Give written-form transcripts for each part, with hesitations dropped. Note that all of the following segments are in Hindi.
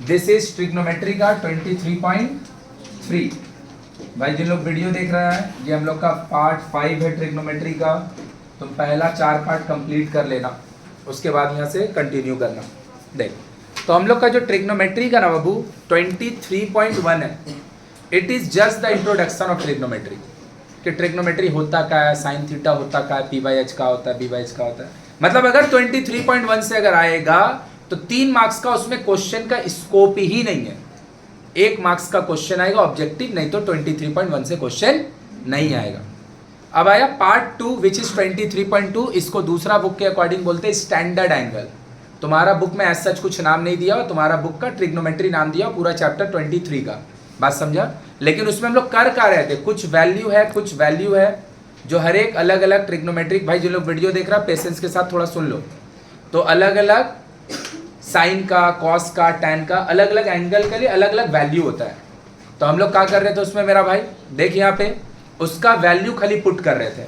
दिस इज ट्रिग्नोमेट्री का 23.3। भाई जिन लोग वीडियो देख रहा है, ये हम लोग का पार्ट 5 है ट्रिग्नोमेट्री का। तुम पहला 4 पार्ट कंप्लीट कर लेना, उसके बाद यहाँ से कंटिन्यू करना। देख, तो हम लोग का जो ट्रिग्नोमेट्री का ना बाबू 23.1 है। It is just the introduction of trigonometry, कि ट्रिग्नोमेट्री होता क्या है, साइन थीटा होता क्या है, पी बाई एच का होता है, बी बाई एच का होता है। मतलब अगर 23.1 से अगर आएगा तो 3 मार्क्स का उसमें क्वेश्चन का स्कोप ही नहीं है। 1 मार्क्स का क्वेश्चन आएगा ऑब्जेक्टिव, नहीं तो 23.1 से क्वेश्चन नहीं आएगा। अब आया पार्ट 2 विच इज 23.2। इसको दूसरा बुक के अकॉर्डिंग बोलते हैं स्टैंडर्ड एंगल। तुम्हारा बुक में ऐसा कुछ नाम नहीं दिया, तुम्हारा बुक का ट्रिग्नोमेट्री नाम दिया, पूरा चैप्टर 23 का। बात समझा? लेकिन उसमें हम लोग कर रहे थे, कुछ वैल्यू है, कुछ वैल्यू है जो हर एक अलग अलग ट्रिग्नोमेट्रिक। भाई जो लोग वीडियो देख रहा है पेशेंस के साथ थोड़ा सुन लो। तो अलग अलग साइन का, कॉस का, टैन का, अलग अलग एंगल के लिए अलग अलग वैल्यू होता है। तो हम लोग क्या कर रहे थे उसमें मेरा भाई, देख यहाँ पे उसका वैल्यू खाली पुट कर रहे थे।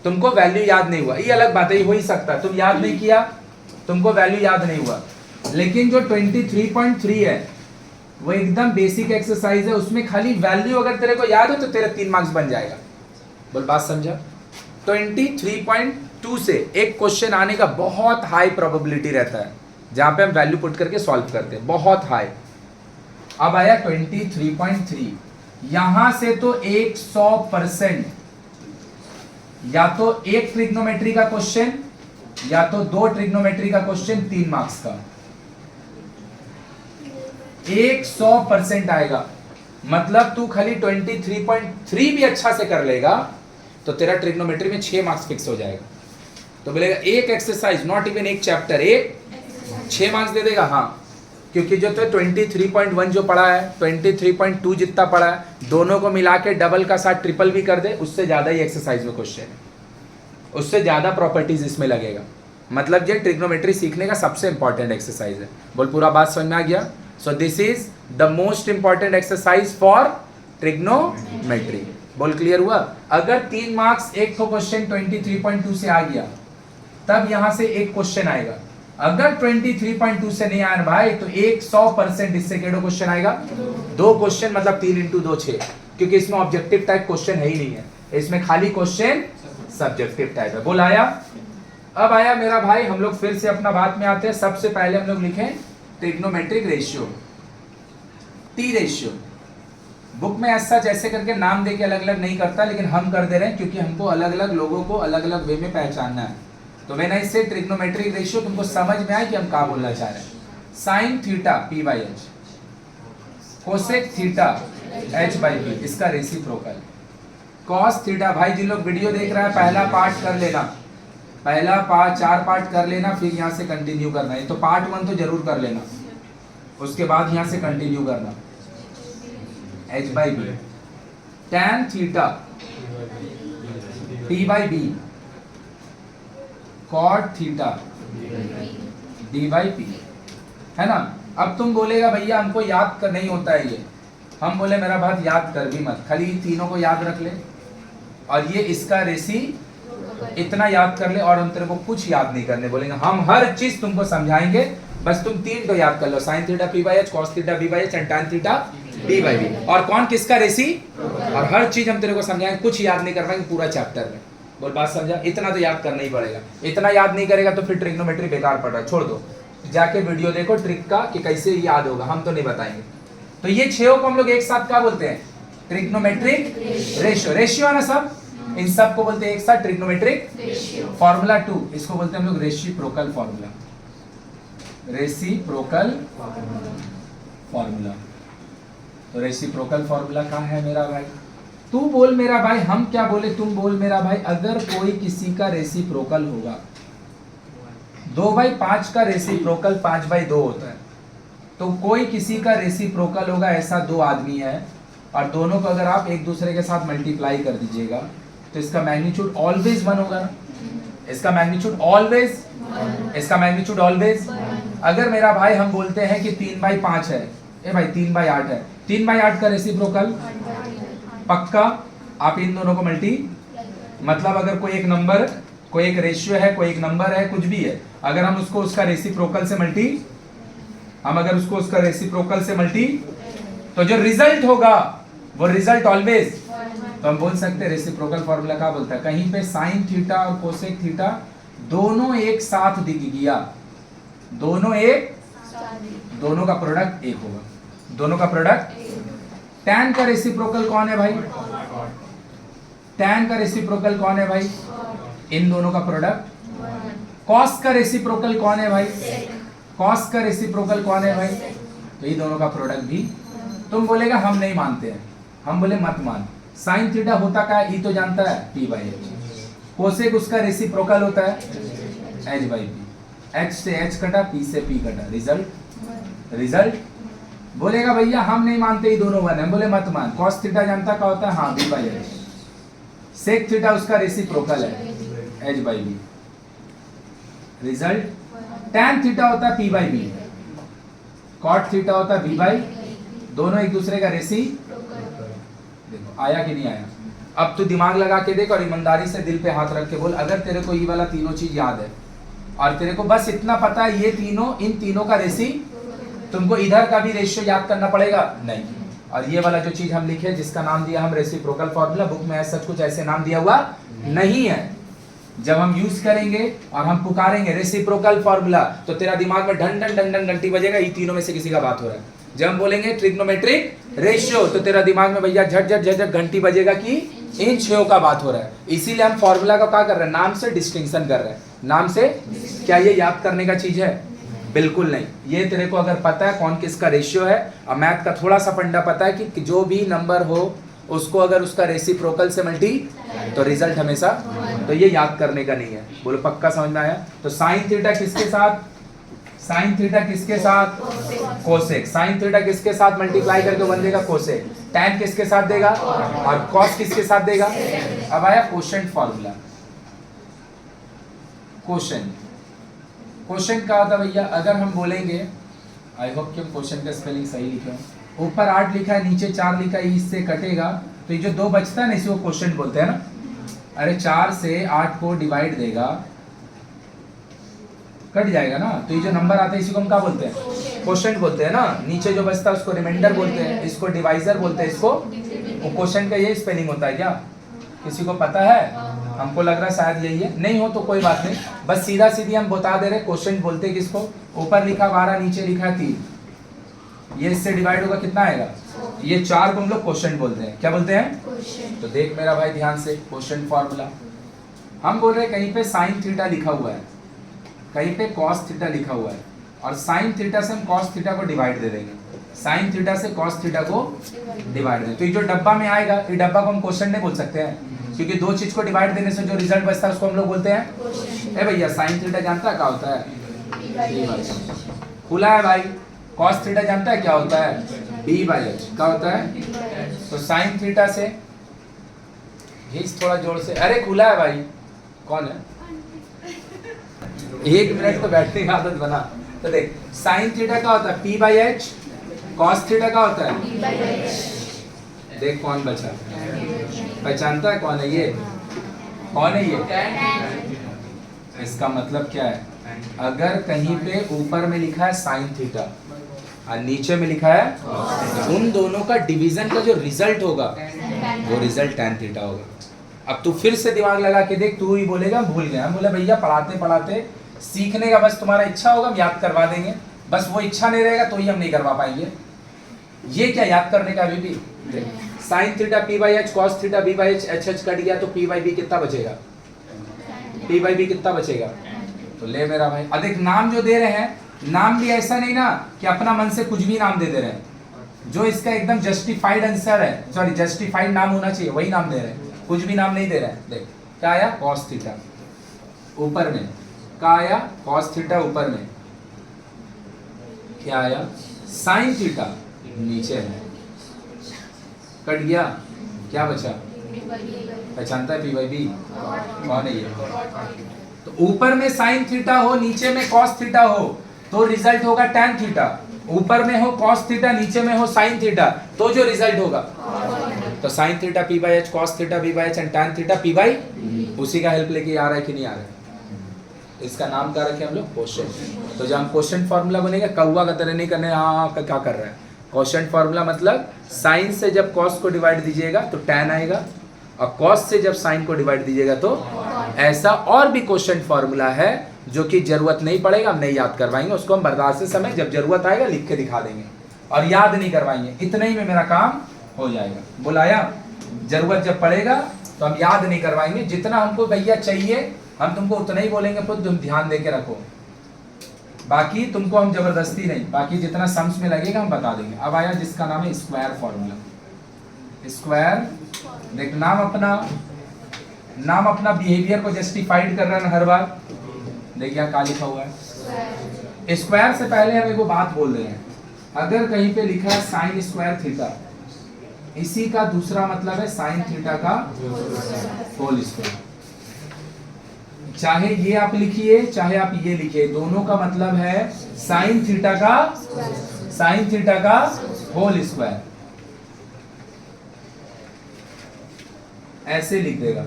तुमको वैल्यू याद नहीं हुआ, ये अलग बात है, हो ही सकता है तुम याद नहीं किया, तुमको वैल्यू याद नहीं हुआ। लेकिन जो 23.3 है वो एकदम बेसिक एक्सरसाइज है, उसमें खाली वैल्यू अगर तेरे को याद हो तो तेरे 3 मार्क्स बन जाएगा। बोल बात समझा? 23.2 से एक क्वेश्चन आने का बहुत हाई प्रोबेबिलिटी रहता है, जहां पे हम वैल्यू पुट करके सॉल्व करते हैं, बहुत हाई। अब आया 23.3, यहां से तो 100% या तो एक ट्रिग्नोमेट्री का क्वेश्चन या तो 2 ट्रिग्नोमेट्री का क्वेश्चन 3 मार्क्स का 100% आएगा। मतलब तू खाली 23.3 भी अच्छा से कर लेगा तो तेरा ट्रिग्नोमेट्री में 6 मार्क्स फिक्स हो जाएगा। तो बोलेगा एक एक्सरसाइज, नॉट इवन एक चैप्टर, एक 6 मार्क्स दे देगा। हाँ, क्योंकि जो तो 23.1 जो पढ़ा है, 23.2 जितना पढ़ा है, दोनों को मिला के डबल का साथ ट्रिपल भी कर दे, उससे ज़्यादा ही एक्सरसाइज में क्वेश्चन है, उससे ज़्यादा प्रॉपर्टीज इसमें लगेगा। मतलब ये ट्रिग्नोमेट्री सीखने का सबसे इंपॉर्टेंट एक्सरसाइज है। बोल पूरा बात समझ में आ गया? So this is the most important exercise for trigonometry. बोल क्लियर हुआ? अगर 3 मार्क्स एक तो क्वेश्चन 23.2 से आ गया तब यहां से एक क्वेश्चन आएगा। अगर 23.2 से नहीं आया भाई तो 100% इससे केड़ो क्वेश्चन आएगा, 2 क्वेश्चन, मतलब 3 × 2 6, क्योंकि इसमें ऑब्जेक्टिव टाइप क्वेश्चन है ही नहीं है, इसमें खाली क्वेश्चन सब्जेक्टिव टाइप है। बोल आया? अब आया मेरा भाई, हम लोग फिर से अपना बात में आते हैं। सबसे पहले हम लोग लिखें trigonometric ratio, T ratio. Book में ऐसा जैसे करके नाम देके अलग अलग नहीं करता, लेकिन हम कर दे रहे हैं क्योंकि हमको अलग अलग लोगों को अलग अलग वे में पहचानना है। तो मैंने इससे ट्रिग्नोमेट्रिक रेशियो तुमको समझ में आए कि हम क्या बोलना चाह रहे हैं। Sign theta p/h, cosec theta h/b, इसका रेसिप्रोकल। कॉस थीटा, भाई जिन लोग वीडियो देख रहा है पहला पार्ट कर लेना, पहला 4 पार्ट कर लेना, फिर यहाँ से कंटिन्यू करना है। तो पार्ट 1 तो जरूर कर लेना, उसके बाद यहाँ से कंटिन्यू करना। h/b, tan theta p/b, cot theta d/p, है ना? अब तुम बोलेगा भैया हमको याद कर नहीं होता है ये। हम बोले मेरा बात याद कर भी मत, खाली तीनों को याद रख ले और ये इसका रेसी इतना याद कर ले, और हम तेरे को कुछ याद नहीं करने बोलेंगे। हम हर चीज तुमको समझाएंगे, बस तुम 3 तो याद कर लो, sine theta p/h, cos theta b/h and tan theta d/b। और कौन किसका रेसी, और हर चीज हम तेरे को समझाएंगे, कुछ याद नहीं कर पाएंगे पूरा चैप्टर में। बोल बात समझा? इतना तो याद करना ही पड़ेगा। इतना याद नहीं करेगा तो फिर ट्रिग्नोमेट्री बेकार पड़ रहा है, छोड़ दो। जाके वीडियो देखो ट्रिक का कि कैसे याद होगा, हम तो नहीं बताएंगे। तो ये 6 को हम लोग एक साथ क्या बोलते हैं? Trigonometric ratio. रेशियो है ना सब, इन सब को बोलते हैं एक साथ ट्रिग्नोमेट्रिक फॉर्मूला 2, इसको बोलते हैं हम लोग रेसिप्रोकल फॉर्मूला। Reciprocal formula. तो रेसिप्रोकल फॉर्मूला क्या है मेरा भाई? तू बोल मेरा भाई, हम क्या बोले, तुम बोल मेरा भाई। अगर कोई किसी का रेसिप्रोकल होगा, 2/5 का रेसिप्रोकल 5/2 होता है, तो कोई किसी का रेसिप्रोकल होगा, ऐसा 2 आदमी है और दोनों को अगर आप एक दूसरे के साथ मल्टीप्लाई कर दीजिएगा तो इसका मैग्नीट्यूड ऑलवेज 1 होगा ना? इसका मैग्नीट्यूड ऑलवेज, इसका मैग्नीट्यूड ऑलवेज। अगर मेरा भाई हम बोलते हैं कि 3/5 है, ए भाई 3/8 है, 3/8 का रेसिप्रोकल पक्का आप इन दोनों को मल्टी, मतलब अगर कोई एक नंबर, कोई एक रेशियो है, कोई एक नंबर है, कुछ भी है, अगर हम उसको उसका रेसिप्रोकल से मल्टी हम अगर उसको उसका रेसिप्रोकल से मल्टी, तो जो रिजल्ट होगा वो रिजल्ट ऑलवेज, तो हम बोल सकते हैं रेसिप्रोकल फॉर्मूला क्या बोलता है, कहीं पे साइन थीटा और कोसेक थीटा दोनों एक साथ दिख गया, दोनों का प्रोडक्ट एक होगा, दोनों का प्रोडक्ट। टैन का रेसिप्रोकल कौन है भाई, टैन का रेसिप्रोकल कौन है भाई, इन दोनों का प्रोडक्ट। कॉस का रेसिप्रोकल कौन है भाई, कॉस का रेसिप्रोकल कौन है भाई, तो ये दोनों का प्रोडक्ट भी। तुम बोलेगा हम नहीं मानते हैं, हम बोले मत मान। साइन थीटा होता क्या है, ई तो जानता है, पी बाई एच। कोसेक उसका रेसिप्रोकल होता है एच बाई पी, एच से एच कटा, पी से पी कटा, रिजल्ट। बोलेगा भैया हम नहीं मानते ये दोनों वन है, बोले मत मान। कॉस थीटा जानता क्या होता है, हाँ b by h. Sec theta उसका रेसिप्रोकल है h by b, result. Tan theta होता है p by b, cot theta होता है बी बाई, दोनों एक दूसरे का रेसी। देखो आया कि नहीं आया। अब तू दिमाग लगा के देख और ईमानदारी से दिल पे हाथ रख के बोल, अगर तेरे को ये वाला तीनों चीज याद है और तेरे को बस इतना पता है ये तीनों, इन तीनों का रेसी, तुमको इधर का भी रेशियो याद करना पड़ेगा नहीं। और ये वाला जो चीज हम लिखे जिसका नाम दिया हम रेसिप्रोकल फॉर्मूला, बुक में ऐसा कुछ ऐसे नाम दिया हुआ नहीं है। जब हम यूज करेंगे और हम पुकारेंगे रेसिप्रोकल फॉर्मूला, तो तेरा दिमाग में ढन ढन ढन ढन घंटी बजेगा, ये तीनों में से किसी का बात हो रहा है। जब हम बोलेंगे ट्रिग्नोमेट्रिक रेशियो, तो तेरा दिमाग में भैया झट झट झट झट घंटी बजेगा कि इन छयों का बात हो रहा है। इसीलिए हम फॉर्मूला का क्या कर रहे हैं, नाम से डिस्टिंक्शन कर रहे हैं, नाम से। क्या ये याद करने का चीज है, बिल्कुल नहीं। ये तेरे को अगर पता है कौन किसका रेशियो है, और मैथ का थोड़ा सा फंडा पता है कि जो भी नंबर हो उसको अगर उसका रेसिप्रोकल से मल्टी, तो रिजल्ट हमेशा, तो ये याद करने का नहीं है। बोलो पक्का समझ में आया। तो साइन थीटा किसके साथ, साइन थीटा किसके साथ, कोसेक। साइन थीटा किसके साथ मल्टीप्लाई करके बन देगा, कोसेक। टैन किसके साथ देगा, और कॉस किसके साथ देगा। अब आया कोशेंट फॉर्मूला। कोशेंट, कोशेंट का होता भैया, अगर हम बोलेंगे, आई होप कि हम कोशेंट का स्पेलिंग सही लिखे हैं, ऊपर 8 लिखा है नीचे 4 लिखा है, इससे कटेगा तो ये जो 2 बचता है ना, इसी को कोशेंट बोलते हैं ना। अरे 4 से 8 को डिवाइड देगा, कट जाएगा ना, तो ये जो नंबर आता है इसी को हम क्या बोलते हैं, कोशेंट बोलते हैं ना। नीचे जो बचता है उसको रिमाइंडर बोलते हैं, इसको डिवाइजर बोलते हैं, इसको। कोशेंट का ये स्पेलिंग होता है क्या, किसी को पता है? हमको लग रहा है शायद यही है, नहीं हो तो कोई बात नहीं, बस सीधा सीधी हम बता दे रहे कोशेंट बोलते हैं किसको। ऊपर लिखा 12, नीचे लिखा 3, ये इससे डिवाइड होगा कितना आएगा, ये 4 को हम लोग कोशेंट बोलते हैं। क्या बोलते हैं, तो देख मेरा भाई ध्यान से, कोशेंट फॉर्मूला हम बोल रहे हैं, कहीं पे साइन थीटा लिखा हुआ है, कहीं पे कॉस थीटा लिखा हुआ है, और साइन थीटा से हम कॉस थीटा को डिवाइड दे देंगे, साइन थीटा से कॉस थीटा को डिवाइड दें। तो ये जो डब्बा में आएगा, ये डब्बा को हम क्वेश्चन नहीं बोल सकते हैं, क्योंकि 2 चीज को डिवाइड देने से जो रिजल्ट बचता है उसको हम लोग बोलते हैं। ए भैया साइन थीटा जानता है क्या होता है, खुला है भाई। कॉस थीटा जानता है क्या होता है, b बाई एच। क्या होता है, तो साइन थीटा से, थोड़ा जोर से, अरे खुला है भाई, कौन है, 1 मिनट तो बैठने की आदत बना। तो देख साइन थीटा का होता है p by H, cos theta का होता है, देख कौन बचा, पहचानता है कौन है ये, कौन है ये। इसका मतलब क्या है, अगर कहीं पे ऊपर में लिखा है साइन थीटा और नीचे में लिखा है, उन दोनों का डिवीजन का जो रिजल्ट होगा वो रिजल्ट टैन थीटा होगा। अब तू फिर से दिमाग लगा के देख, तू ही बोलेगा भूल गया, बोले भैया पढ़ाते पढ़ाते सीखने का बस तुम्हारा इच्छा होगा, हम याद करवा देंगे, बस वो इच्छा नहीं रहेगा तो ही हम नहीं करवा पाएंगे। ये क्या याद करने का, अभी भी sine theta p by H, cos theta b by H, H H cut गया तो p बाई b कितना बचेगा, p बाई b कितना बचेगा। तो ले मेरा भाई, अब एक नाम जो दे रहे हैं, नाम भी ऐसा नहीं ना कि अपना मन से कुछ भी नाम दे रहे हैं, जो इसका एकदम जस्टिफाइड आंसर है, सॉरी जस्टिफाइड नाम होना चाहिए वही नाम दे रहे हैं, कुछ भी नाम नहीं दे रहे हैं। देख क्या आया, कॉस थीटा ऊपर में, क्या आया कॉस थीटा ऊपर में, क्या आया साइन थीटा नीचे में, कट गया, क्या बचा, पहचानता है p बाई b, कौन है ये। तो ऊपर में साइन थीटा हो, नीचे में कॉस थीटा हो, तो रिजल्ट होगा टैन थीटा। ऊपर में हो कॉस थीटा, नीचे में हो साइन थीटा, तो जो रिजल्ट होगा, तो sine theta p by H, cos theta b by H and tan theta p by, उसी का हेल्प लेके आ रहा है कि नहीं आ रहा है। इसका नाम क्या रखे हम लोग, क्वोशिएंट। तो जब हम क्वोशिएंट फार्मूला बनेगा, कौवा का तरह नहीं करने हाँ क्या कर रहा है। क्वोशिएंट फार्मूला मतलब साइन से जब कॉस को डिवाइड दीजिएगा तो टैन आएगा, और कॉस से जब साइन को डिवाइड दीजिएगा तो ऐसा। और भी क्वोशिएंट फार्मूला है जो कि जरूरत नहीं पड़ेगा, हम नहीं याद करवाएंगे उसको, हम बर्दाश्त समय जब जरूरत आएगा लिख के दिखा देंगे, और याद नहीं करवाएंगे। इतने ही में मेरा काम हो जाएगा। बुलाया, जरूरत जब पड़ेगा तो हम याद नहीं करवाएंगे, जितना हमको भैया चाहिए हम तुमको उतना ही बोलेंगे, खुद तुम ध्यान दे के रखो, बाकी तुमको हम जबरदस्ती नहीं, बाकी जितना सम्स में लगेगा हम बता देंगे। अब आया जिसका नाम है स्क्वायर फॉर्मूला। स्क्वायर देख, नाम अपना बिहेवियर को जस्टिफाइड कर रहा है हर बार। देखिए क्या लिखा हुआ है। स्क्वायर से पहले हम एक बात बोल रहे हैं, अगर कहीं पे लिखा है साइन स्क्वायर थीटा, इसी का दूसरा मतलब है साइन थीटा का होल स्क्वायर। चाहे ये आप लिखिए चाहे आप ये लिखिए, दोनों का मतलब है साइन थीटा का होल स्क्वायर। ऐसे लिख देगा।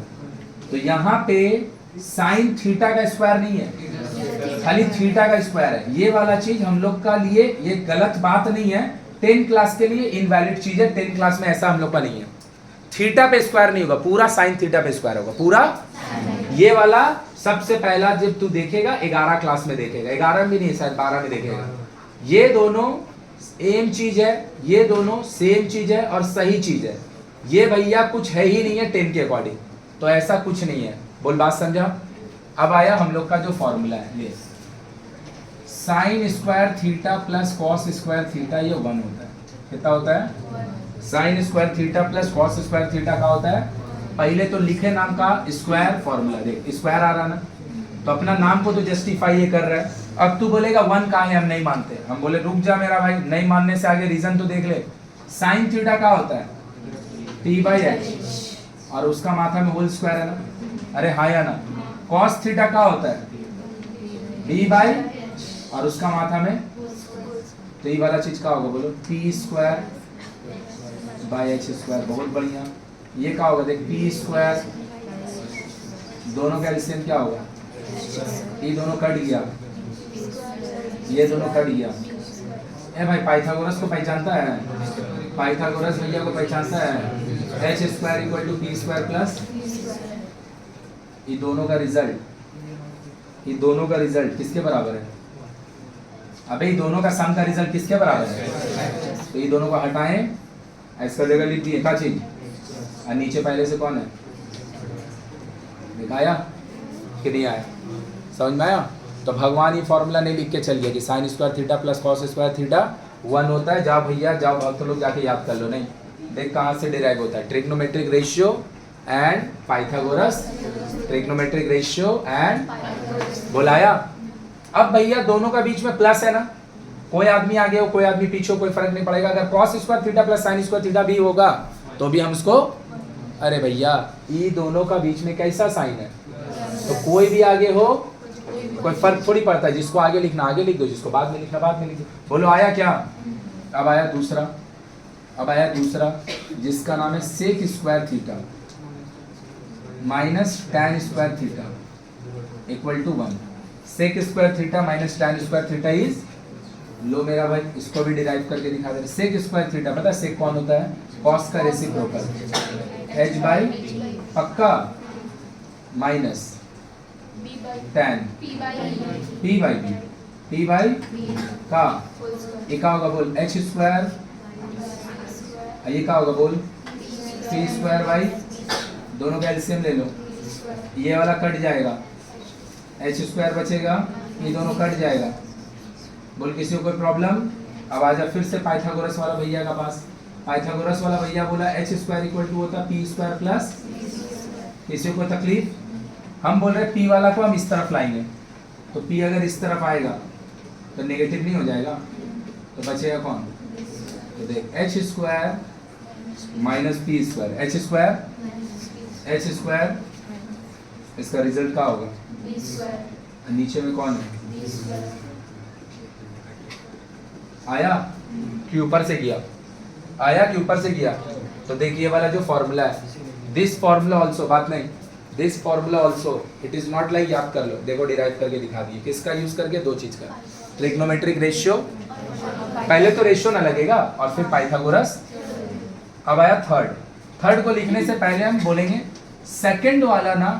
तो यहाँ पे साइन थीटा का स्क्वायर नहीं है, खाली थीटा का स्क्वायर है। ये वाला चीज हम लोग का लिए ये गलत बात नहीं है, 10 क्लास के लिए इनवैलिड चीज है। 10 क्लास में ऐसा हम लोग का नहीं है, थीटा पे स्क्वायर नहीं होगा, पूरा साइन थीटा पे स्क्वायर होगा पूरा। ये वाला सबसे पहला जब तू देखेगा 11 क्लास में देखेगा, 11 में नहीं शायद 12 में देखेगा। ये दोनों सेम चीज है, ये दोनों सेम चीज है और सही चीज है। ये भैया कुछ है ही नहीं है 10 के अकॉर्डिंग, तो ऐसा कुछ नहीं है। बोल बात समझा। अब आया हम लोग का जो फॉर्मूला है, ये sign square theta plus cos square theta, ये 1 होता है। कितना होता है? Sine square theta plus cos square theta का होता है। पहले तो लिखे नाम का स्क्वायर फॉर्मूला, देख स्क्वायर आ रहा ना, तो अपना नाम को तो जस्टिफाई ये कर रहा है। अब तू बोलेगा 1 कहाँ है, हम नहीं मानते। हम बोले रुक जा मेरा भाई, नहीं मानने से आगे रीजन तो देख ले। साइन थीटा का होता है p/h, और उसका माथा में होल स्क्वायर है ना, अरे हाँ या ना। कॉस थीटा का होता है b/, और उसका माथा में, तो ये वाला चीज का होगा बोलो p² बाय h²। बहुत बढ़िया। ये क्या होगा देख, p², दोनों का एलसीएम क्या होगा, ये दोनों कट गया, ये दोनों कट गया। ए भाई पाइथागोरस को पहचानता है, पाइथागोरस भैया को पहचानता है। h² = p² प्लस ये दोनों का रिजल्ट, ये दोनों का रिजल्ट किसके बराबर है? अबे ये दोनों का सम का रिजल्ट किसके बराबर है? तो ये दोनों को हटाएं, इसका जगह लिख दिए क्या चीज, और नीचे पहले से कौन है, दिखाया कि नहीं आया, समझ में आया? तो भगवान ये फॉर्मूला नहीं लिख के चल गया कि sign square theta plus cos square theta 1 होता है। जाओ भैया जाओ, भक्त लोग जाके याद कर लो। नहीं, देख कहाँ से डिराइव होता है, trigonometric ratio and Pythagoras, trigonometric ratio and बोलाया। अब भैया दोनों का बीच में प्लस है ना, कोई आदमी आगे हो कोई आदमी पीछे हो, कोई फर्क नहीं पड़ेगा। अगर cos square theta plus sign square theta भी होगा तो भी हम उसको, अरे भैया ये दोनों का बीच में कैसा साइन है, तो कोई भी आगे हो कोई फर्क थोड़ी पड़ता है। जिसको आगे लिखना आगे लिख दो, जिसको बाद में लिखना बाद में लिख दो। बोलो आया क्या? अब आया दूसरा, जिसका नाम है sec square theta minus tan square theta equal to 1। Sec square theta minus tan square theta is, लो मेरा भाई इसको भी डिराइव करके दिखा दे। सेक स्क्वायर थीटा पता है सेक कौन होता है? कॉस का रेसिप्रोकल h/ पक्का माइनस टैन p/b का, ये क्या होगा बोल h², ये क्या होगा बोल p², दोनों का एलसीएम ले लो, ये वाला कट जाएगा, h² बचेगा, ये दोनों कट जाएगा। बोल किसी को कोई प्रॉब्लम? अब आजा फिर से पाइथागोरस वाला भैया का पास। पाइथागोरस वाला भैया बोला h² = होता p² प्लस, किसी को तकलीफ? हम बोल रहे p वाला को हम इस तरफ लाएंगे, तो p अगर इस तरफ आएगा तो नेगेटिव नहीं हो जाएगा, तो बचेगा कौन? तो देख h² माइनस p², h², इसका रिजल्ट क्या होगा? नीचे में कौन है? आया कि ऊपर से किया? आया कि ऊपर से किया? तो देखिए वाला जो फॉर्मूला है, दिस फॉर्मूला ऑल्सो, बात नहीं, this formula also it is not like याद कर लो, देखो डिराइव करके दिखा दिए, किसका यूज करके, दो चीज का, ट्रिग्नोमेट्रिक रेशियो, पहले तो रेशियो ना लगेगा और फिर पाइथागोरस। अब आया थर्ड को लिखने से पहले हम बोलेंगे सेकंड वाला ना,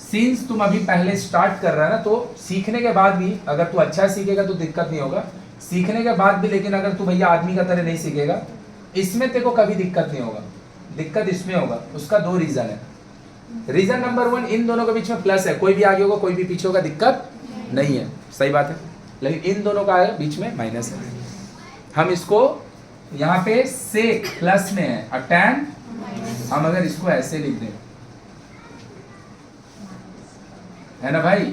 सिंस तुम अभी पहले स्टार्ट कर रहा है ना, तो सीखने के बाद भी अगर तू अच्छा सीखेगा तो दिक्कत नहीं होगा, सीखने के बाद भी लेकिन अगर तू भैया आदमी का तरह नहीं सीखेगा, इसमें तेरे को कभी दिक्कत नहीं होगा, दिक्कत इसमें होगा। उसका दो रीजन है। रीजन नंबर 1, इन दोनों के बीच में प्लस है, कोई भी आगे होगा कोई भी पीछे होगा, दिक्कत नहीं है, सही बात है। लेकिन इन दोनों का बीच में माइनस है, हम इसको यहाँ पे सेक प्लस में है और टैन, हम अगर इसको ऐसे लिख दें है ना भाई,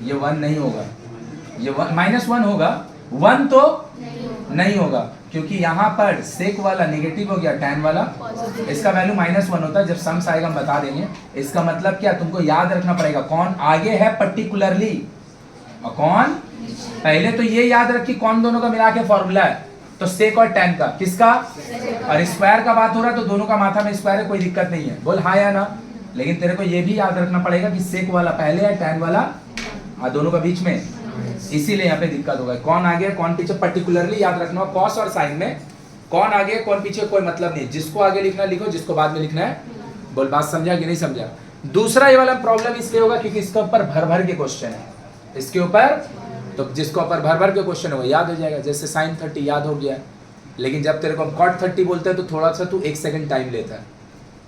ये 1 नहीं होगा, ये -1 होगा, 1 तो नहीं होगा, क्योंकि यहाँ पर सेक वाला नेगेटिव हो गया, टैन वाला इसका वैल्यू -1 होता है। जब सम्स आएगा हम बता देंगे। इसका मतलब क्या, तुमको याद रखना पड़ेगा कौन आगे है पर्टिकुलरली और कौन पहले। तो ये याद रख कि कौन दोनों का मिला के फॉर्मूला है, तो सेक और टैन का, किसका, और स्क्वायर का बात हो रहा है तो दोनों का माथा में स्क्वायर है, कोई दिक्कत नहीं है, बोल हाँ या ना। लेकिन तेरे को ये भी याद रखना पड़ेगा कि सेक वाला पहले है, टैन वाला दोनों का बीच में, इसीलिए यहाँ पे दिक्कत होगा। कौन आगे कौन पीछे पर्टिकुलरली याद रखना। कॉस और साइन में कौन आगे कौन पीछे कोई मतलब नहीं, जिसको आगे लिखना लिखो, जिसको बाद में लिखना है बोल। बात समझा कि नहीं समझा। दूसरा ये वाला प्रॉब्लम इसलिए होगा क्योंकि इसके ऊपर भर भर के क्वेश्चन है, इसके ऊपर, तो जिसको ऊपर भर भर के क्वेश्चन है वो याद हो जाएगा। जैसे sin 30 याद हो गया, लेकिन जब तेरे को हम cot 30 बोलते हैं तो थोड़ा सा तू 1 सेकंड टाइम लेता है,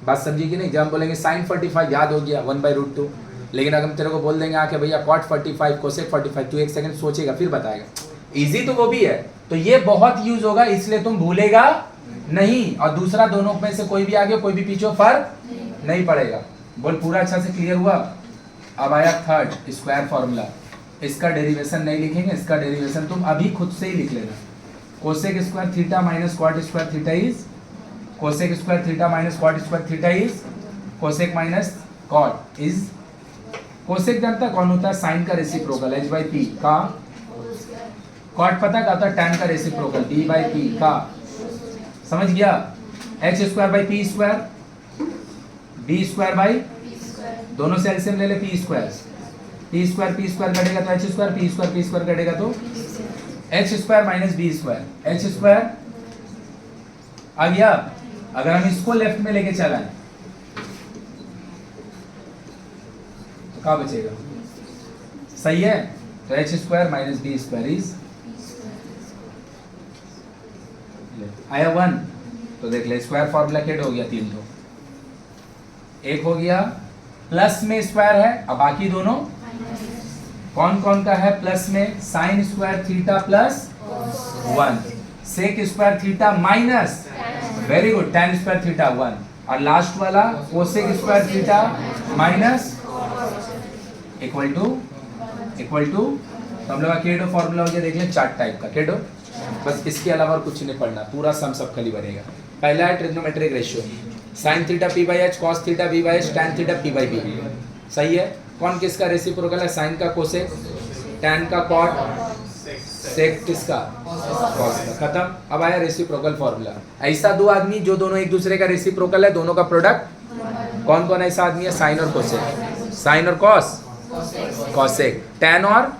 बात समझी कि नहीं। जब हम बोलेंगे sin 45 याद हो गया 1/√2, लेकिन अगर हम तेरे को बोल देंगे आके भैया cot 45 cosec 45, तू 1 सेकंड सोचेगा फिर बताएगा। इजी तो वो भी है, तो ये बहुत यूज होगा, इसलिए तुम भूलेगा नहीं। और दूसरा, दोनों में से कोई भी आगे कोई भी पीछे फर्क नहीं पड़ेगा। बोल पूरा अच्छा से क्लियर हुआ। अब आया थर्ड, स्क्वायर फॉर्मूला। इसका डेरिवेशन नहीं लिखेंगे, इसका डेरिवेशन तुम अभी खुद से ही लिख लेना। Cosec square theta minus cot square theta is, cosec square theta minus cot square theta is, cosec minus cot is, cosec जानता कौन होता है, साइन का रेसिप्रोकल h/p का, कॉट पता क्या होता है, टैन का रेसिप्रोकल b/p का, समझ गया। h²/p स्क्वायर, b² दोनों से एलसीएम ले ले, p² कटेगा तो h², p² कटेगा तो h² माइनस b², h² आ गया। अगर हम इसको लेफ्ट में लेके चलाएं तो क्या बचेगा, सही है। तो h² माइनस b² इज, आया 1, तो देख ले स्क्वायर फॉर्मूला कैड हो गया 3 तो, एक हो गया प्लस में स्क्वायर है, अब बाकी दोनों कौन कौन का है प्लस में, sine square theta plus 1, sec square theta minus, very good, tan square theta 1, और लास्ट वाला cosec square theta minus equal to तो हम लोग का केडो फॉर्मूला हो गया, देख लें 4 टाइप का केडो, बस इसके अलावा और कुछ नहीं पढ़ना, पूरा सम सब खाली बनेगा। पहला है trigonometric ratio, sign theta p/h, cos theta v/h, tan theta p/b, सही है। कौन किसका रेसिप्रोकल है, साइन का कोसेक, टैन का कॉट, सेक किसका कॉस का, खत्म। अब आया रेसिप्रोकल फॉर्मूला। ऐसा दो आदमी जो दोनों एक दूसरे का रेसिप्रोकल है, दोनों का प्रोडक्ट, कौन कौन ऐसा आदमी है, साइन और कोसेक, साइन और कॉस, कॉसेक, टैन और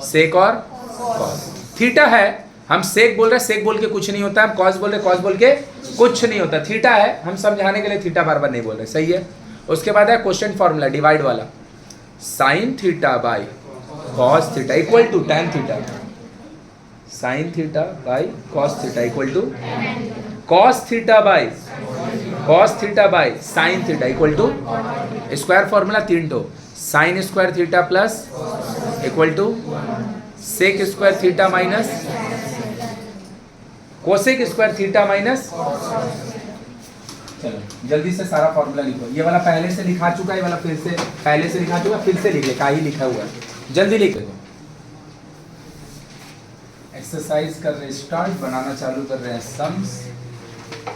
सेक और कॉस। थीटा है, हम सेक बोल रहे, सेक बोल के कुछ नहीं होता, हम कॉस बोल रहे, कॉस बोल के कुछ नहीं होता। थीटा है, हम समझाने के लिए थीटा बार बार नहीं बोल रहे, सही है। उसके बाद है क्वेश्चन फॉर्मूला डिवाइड वाला, sine theta by cos theta equal to tan theta, sine theta by cos theta equal to cos theta by sine theta equal to, square formula 3 तो, sine square theta plus equal to sec square theta minus cosec square theta minus. चलो जल्दी से सारा फॉर्मूला लिखो, ये वाला पहले से लिखा चुका है, ये वाला फिर से पहले से लिखा चुका, फिर से लिख ले, का ही लिखा हुआ है, जल्दी लिख लो। एक्सरसाइज कर रहे स्टार्ट, बनाना चालू कर रहे हैं सम्स,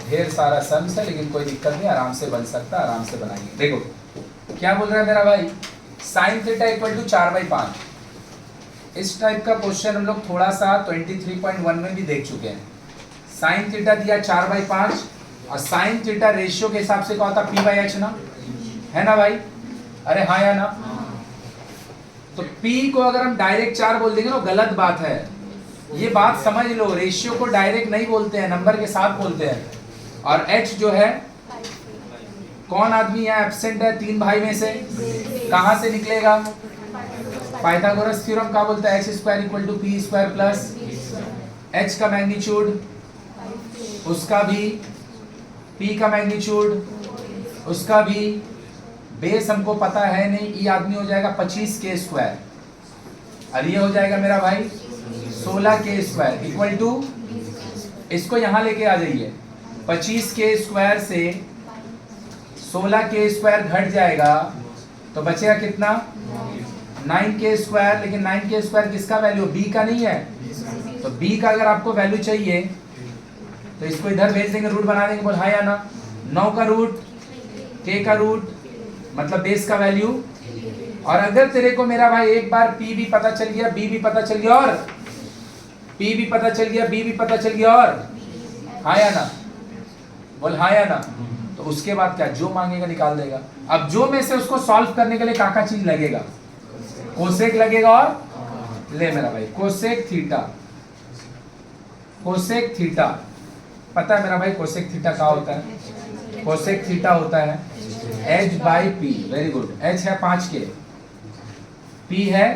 ढेर सारा सम्स है लेकिन कोई दिक्कत नहीं, आराम से बन सकता है, आराम से बनाएंगे। देखो क्या बोल रहा है मेरा भाई, साइन थीटा इक्वल टू 4/5। इस टाइप का क्वेश्चन हम लोग थोड़ा सा 23.1 में भी देख चुके हैं। साइन थीटा दिया 4/5 और साइन थीटा रेशियो के हिसाब से क्या होता, p/h ना, है ना भाई? अरे हाँ या ना? तो P को अगर हम डायरेक्ट 4 बोल देंगे ना, गलत बात है। ये बात समझ लो, रेशियो को डायरेक्ट नहीं बोलते हैं, नंबर के साथ बोलते हैं। और H जो है, कौन आदमी यहाँ एब्सेंट है 3 भाई में से? कहाँ से निकलेगा? पाइथागोरस थ्योरम क्या बोलता है? h² = p² प्लस h का मैग्नीट्यूड, उसका भी, p का मैग्नीट्यूड, उसका भी। बेस हमको पता है नहीं, ई आदमी हो जाएगा 25k², और ये हो जाएगा मेरा भाई 16k² इक्वल टू, इसको यहाँ लेके आ जाइए, 25k² से 16k² घट जाएगा तो बचेगा कितना? 9k²। लेकिन 9k² किसका वैल्यू? b का नहीं है। तो b का अगर आपको वैल्यू चाहिए तो इसको इधर भेज देंगे, रूट बना देंगे। बोल हाँ या ना? 9 का रूट, k का रूट, मतलब बेस का वैल्यू। और अगर तेरे को मेरा भाई एक बार p भी पता चल गया, b भी पता चल गया, और p भी पता चल गया, b भी पता चल गया, और हाँ या ना? बोल हाँ या ना? तो उसके बाद क्या? जो मांगेगा निकाल देगा। अब जो में से उसको सॉल्व करने के लिए क्या चीज लगेगा? कोसेक लगेगा। और ले मेरा भाई, कोसेक थीटा, कोसेक थीटा पता है मेरा भाई? कोसेक थीटा क्या होता है? कोसेक थीटा होता है h/p। Very good. h है 5k, p है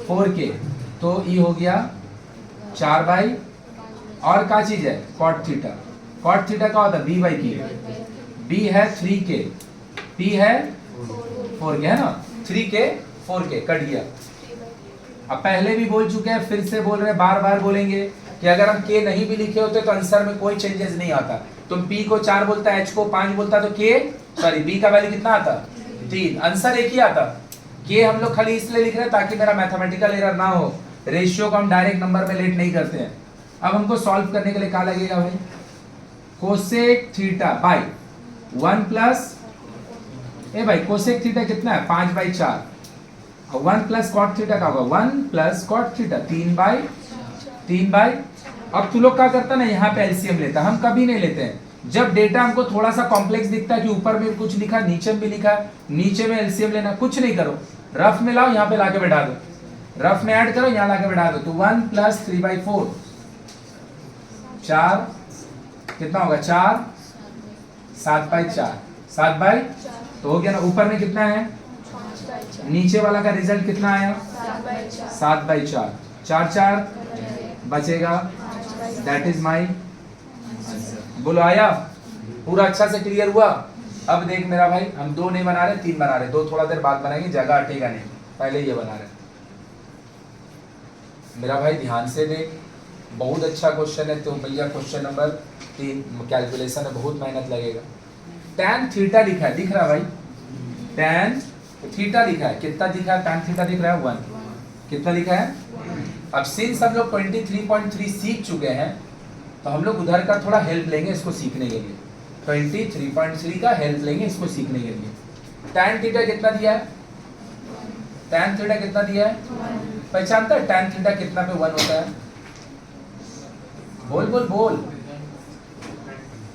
4k, तो e हो गया 4/, और क्या चीज है? Cot theta. कॉट थीटा क्या होता है? b/q। b है 3k, p है 4k, है ना? 3k 4k कट गया। अब पहले भी बोल चुके हैं, फिर से बोल रहे हैं, बार बार बोलेंगे कि अगर हम k नहीं भी लिखे होते तो आंसर में कोई चेंजेस नहीं आता। तुम p को 4 बोलता, h को 5 बोलता, तो b का वैल्यू कितना आता? 3। आंसर एक ही आता। k हम लोग खाली इसलिए लिख रहे हैं ताकि मेरा मैथमेटिकल एरर ना हो। रेशियो को हम डायरेक्ट नंबर में लेट नहीं करते हैं। अब हमको सॉल्व करने के लिए क्या लगेगा भाई? कोसेक थीटा बाय 1 प्लस, ए भाई कोसेक थीटा कितना है? 5/4, और 1 प्लस कॉट थीटा का होगा 1 प्लस कॉट थीटा 3/। अब तू लोग क्या करता ना, यहाँ पे एलसीएम लेता, हम कभी नहीं लेते हैं। जब डेटा हमको थोड़ा सा कॉम्प्लेक्स दिखता है कि ऊपर में कुछ लिखा, नीचे में भी लिखा, नीचे में एलसीएम लेना, कुछ नहीं करो, रफ में लाओ, यहाँ पे लाके बैठा दो, रफ में ऐड करो, यहाँ लाके बैठा दो। तो 1 प्लस 3/4, 4 कितना होगा? 4 7/4, 7/, तो हो गया ना? ऊपर में कितना है? नीचे वाला का रिजल्ट कितना आया? 7/4, 4 बचेगा, दैट इज माई। बोलो आया? पूरा अच्छा से क्लियर हुआ? अब देख मेरा भाई, हम 2 नहीं बना रहे, 3 बना रहे। 2 थोड़ा देर बाद बनाएंगे, जगह हटेगा नहीं, पहले ये बना रहे। मेरा भाई ध्यान से देख, बहुत अच्छा क्वेश्चन है। तो भैया क्वेश्चन नंबर 3 कैलकुलेशन है, बहुत मेहनत लगेगा। tan थीटा लिखा है, दिख रहा है भाई? tan थीटा लिखा है, कितना दिखा है? tan थीटा दिख रहा है 1, कितना लिखा है? अब सिंस हम लोग 23.3 सीख चुके हैं, तो हम लोग उधर का थोड़ा हेल्प लेंगे इसको सीखने के लिए। 23.3 का हेल्प लेंगे इसको सीखने के लिए। tan थीटा कितना दिया है? tan थीटा कितना दिया है? पहचानता है tan थीटा कितना पे 1 होता है? बोल बोल बोल,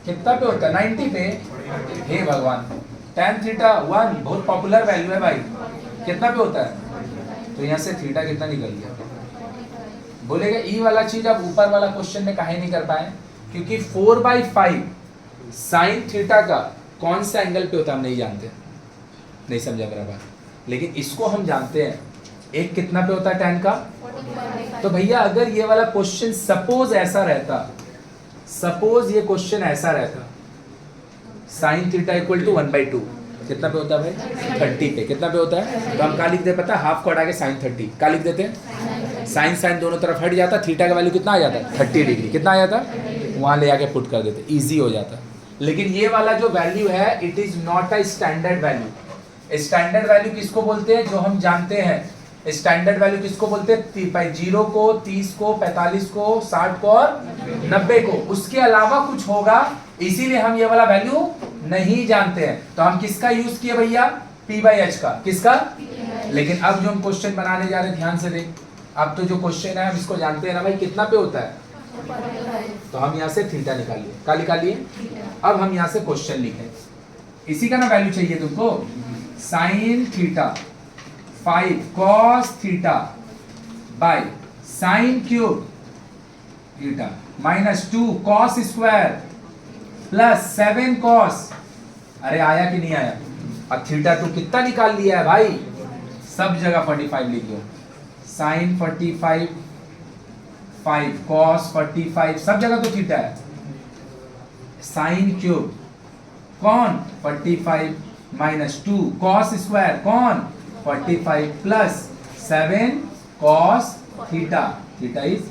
कितना पे होता है? 90 पे। हे भगवान, tan थीटा 1 बहुत पॉपुलर वैल्यू है भाई, कितना पे होता है? तो यहाँ से थीटा कितना निकल गया? बोलेगा ई वाला चीज आप ऊपर वाला क्वेश्चन में काहे नहीं कर पाए? क्योंकि 4/5 साइन थीटा का कौन सा एंगल पे होता है हम नहीं जानते, नहीं समझा मेरा बात। लेकिन इसको हम जानते हैं, एक कितना पे होता है tan का? तो भैया अगर ये वाला क्वेश्चन सपोज ऐसा रहता, सपोज ये क्वेश्चन ऐसा रहता, साइन थीटा इक्वल टू 1/2, कितना पे होता है भाई? 30 पे। कितना पे होता है? तो हम क्या लिख देते? पता है? हाफ को हटा के साइन 30 क्या लिख देते हैं? साइन साइन दोनों तरफ हट जाता, थीटा का वैल्यू कितना आ जाता? 30 डिग्री। कितना आ जाता? वहां ले आके पुट कर देते, इजी हो जाता। लेकिन ये वाला जो वैल्यू है, it is not a standard value. Standard value किसको बोलते हैं? जो हम जानते हैं स्टैंडर्ड वैल्यू किसको बोलते हैं? 0 को, 30 को, 45 को, 60 को और 90 को। उसके अलावा कुछ होगा, इसीलिए हम ये वाला वैल्यू नहीं जानते हैं। तो हम किसका यूज किए भैया? p/h का। किसका? लेकिन अब जो हम क्वेश्चन बनाने जा रहे हैं, ध्यान से देख, अब तो जो क्वेश्चन है हम इसको जानते हैं ना भाई, कितना पे होता है? तो हम यहाँ से थीटा निकालिए। क्या निकालिए? अब हम यहाँ से क्वेश्चन लिखें। इसी का ना वैल्यू चाहिए तुमको, sine theta 5 cos theta by sine cube theta minus 2 cos square plus 7 cos. अरे आया कि नहीं आया? अब थीटा तू कितना निकाल लिया है भाई, सब जगह 45 लिख लो, साइन 45 5 कॉस 45 सब जगह तो थीटा है, साइन क्यूब कौन 45 माइनस 2 कॉस स्क्वायर कौन 45 plus 7 cos theta, theta is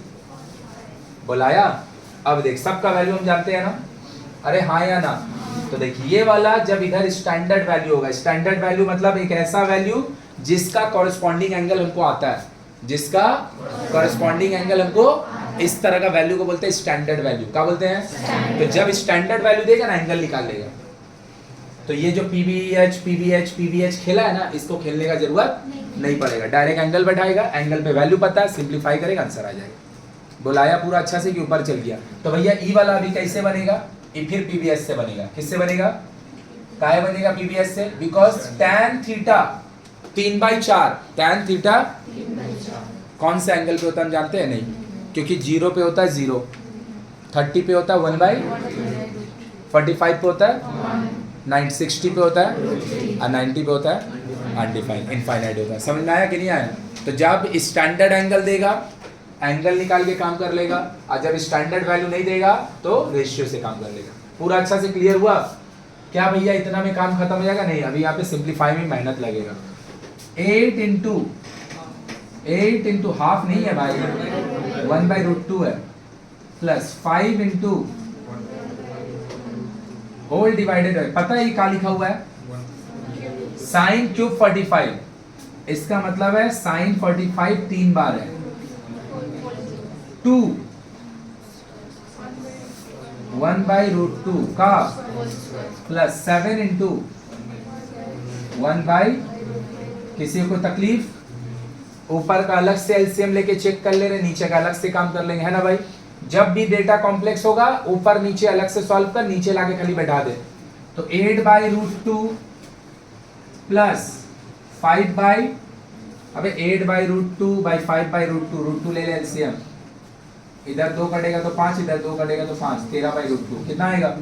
बुलाया। अब देख सबका वैल्यू हम जानते हैं ना, अरे हाँ या ना? तो देखिए ये वाला जब इधर स्टैंडर्ड वैल्यू होगा, स्टैंडर्ड वैल्यू मतलब एक ऐसा वैल्यू जिसका कॉरेस्पॉन्डिंग एंगल हमको आता है, जिसका कॉरेस्पॉन्डिंग एंगल हमको इस तरह का वैल्यू को बोलते हैं स्टैंडर्ड वैल्यू। क्या बोलते हैं? तो जब स्टैंडर्ड वैल्यू देगा ना एंगल निकाल लेगा। तो ये जो पीबीएच खेला है ना, इसको खेलने का जरूरत नहीं पड़ेगा, डायरेक्ट एंगल बैठाएगा, एंगल पे वैल्यू पता है, सिंप्लीफाई करेगा आंसर आ जाएगा। बुलाया पूरा अच्छा से कि ऊपर चल गया। तो भैया ई वाला अभी कैसे बनेगा? ये फिर पीबीएच से बनेगा। किससे बनेगा? काहे बनेगा पीबीएच से? Because tan theta 3/4, tan theta कौन से एंगल पे होता है हम जानते हैं? नहीं, क्योंकि 0 पे होता है 0, 30 पे होता है 1/45 पे होता है 60 पे होता है और 90 पे होता है अनडिफाइंड, इनफाइनाइट होता है। समझ में आया कि नहीं आया? तो जब स्टैंडर्ड एंगल देगा एंगल निकाल के काम कर लेगा, और जब स्टैंडर्ड वैल्यू नहीं देगा तो रेशियो से काम कर लेगा। पूरा अच्छा से क्लियर हुआ क्या भैया? इतना में काम खत्म हो जाएगा? नहीं, अभी यहाँ पे सिंप्लीफाई में मेहनत लगेगा। 8 इंटू हाफ नहीं है भाई, 1/√2 है, प्लस 5 इंटू होल डिवाइडेड है। पता है ये क्या लिखा हुआ है? साइन क्यूब 45, इसका मतलब है साइन 45 3 बार है, 2 1/√2 का प्लस 7 इंटू 1/, किसी को तकलीफ? ऊपर का अलग से एलसीएम लेके चेक कर ले रहे, नीचे का अलग से काम कर लेंगे, है ना भाई? जब भी डेटा कॉम्प्लेक्स होगा ऊपर नीचे अलग से सॉल्व कर, नीचे लाके खाली बैठा दे। तो 8/√2 प्लस 5 अबे 8/√2 बाई 5/√2, √2 ले ले एलसीएम, इधर 2 कटेगा तो 5, इधर 2 कटेगा तो 5, 13/√2 कितना आएगा?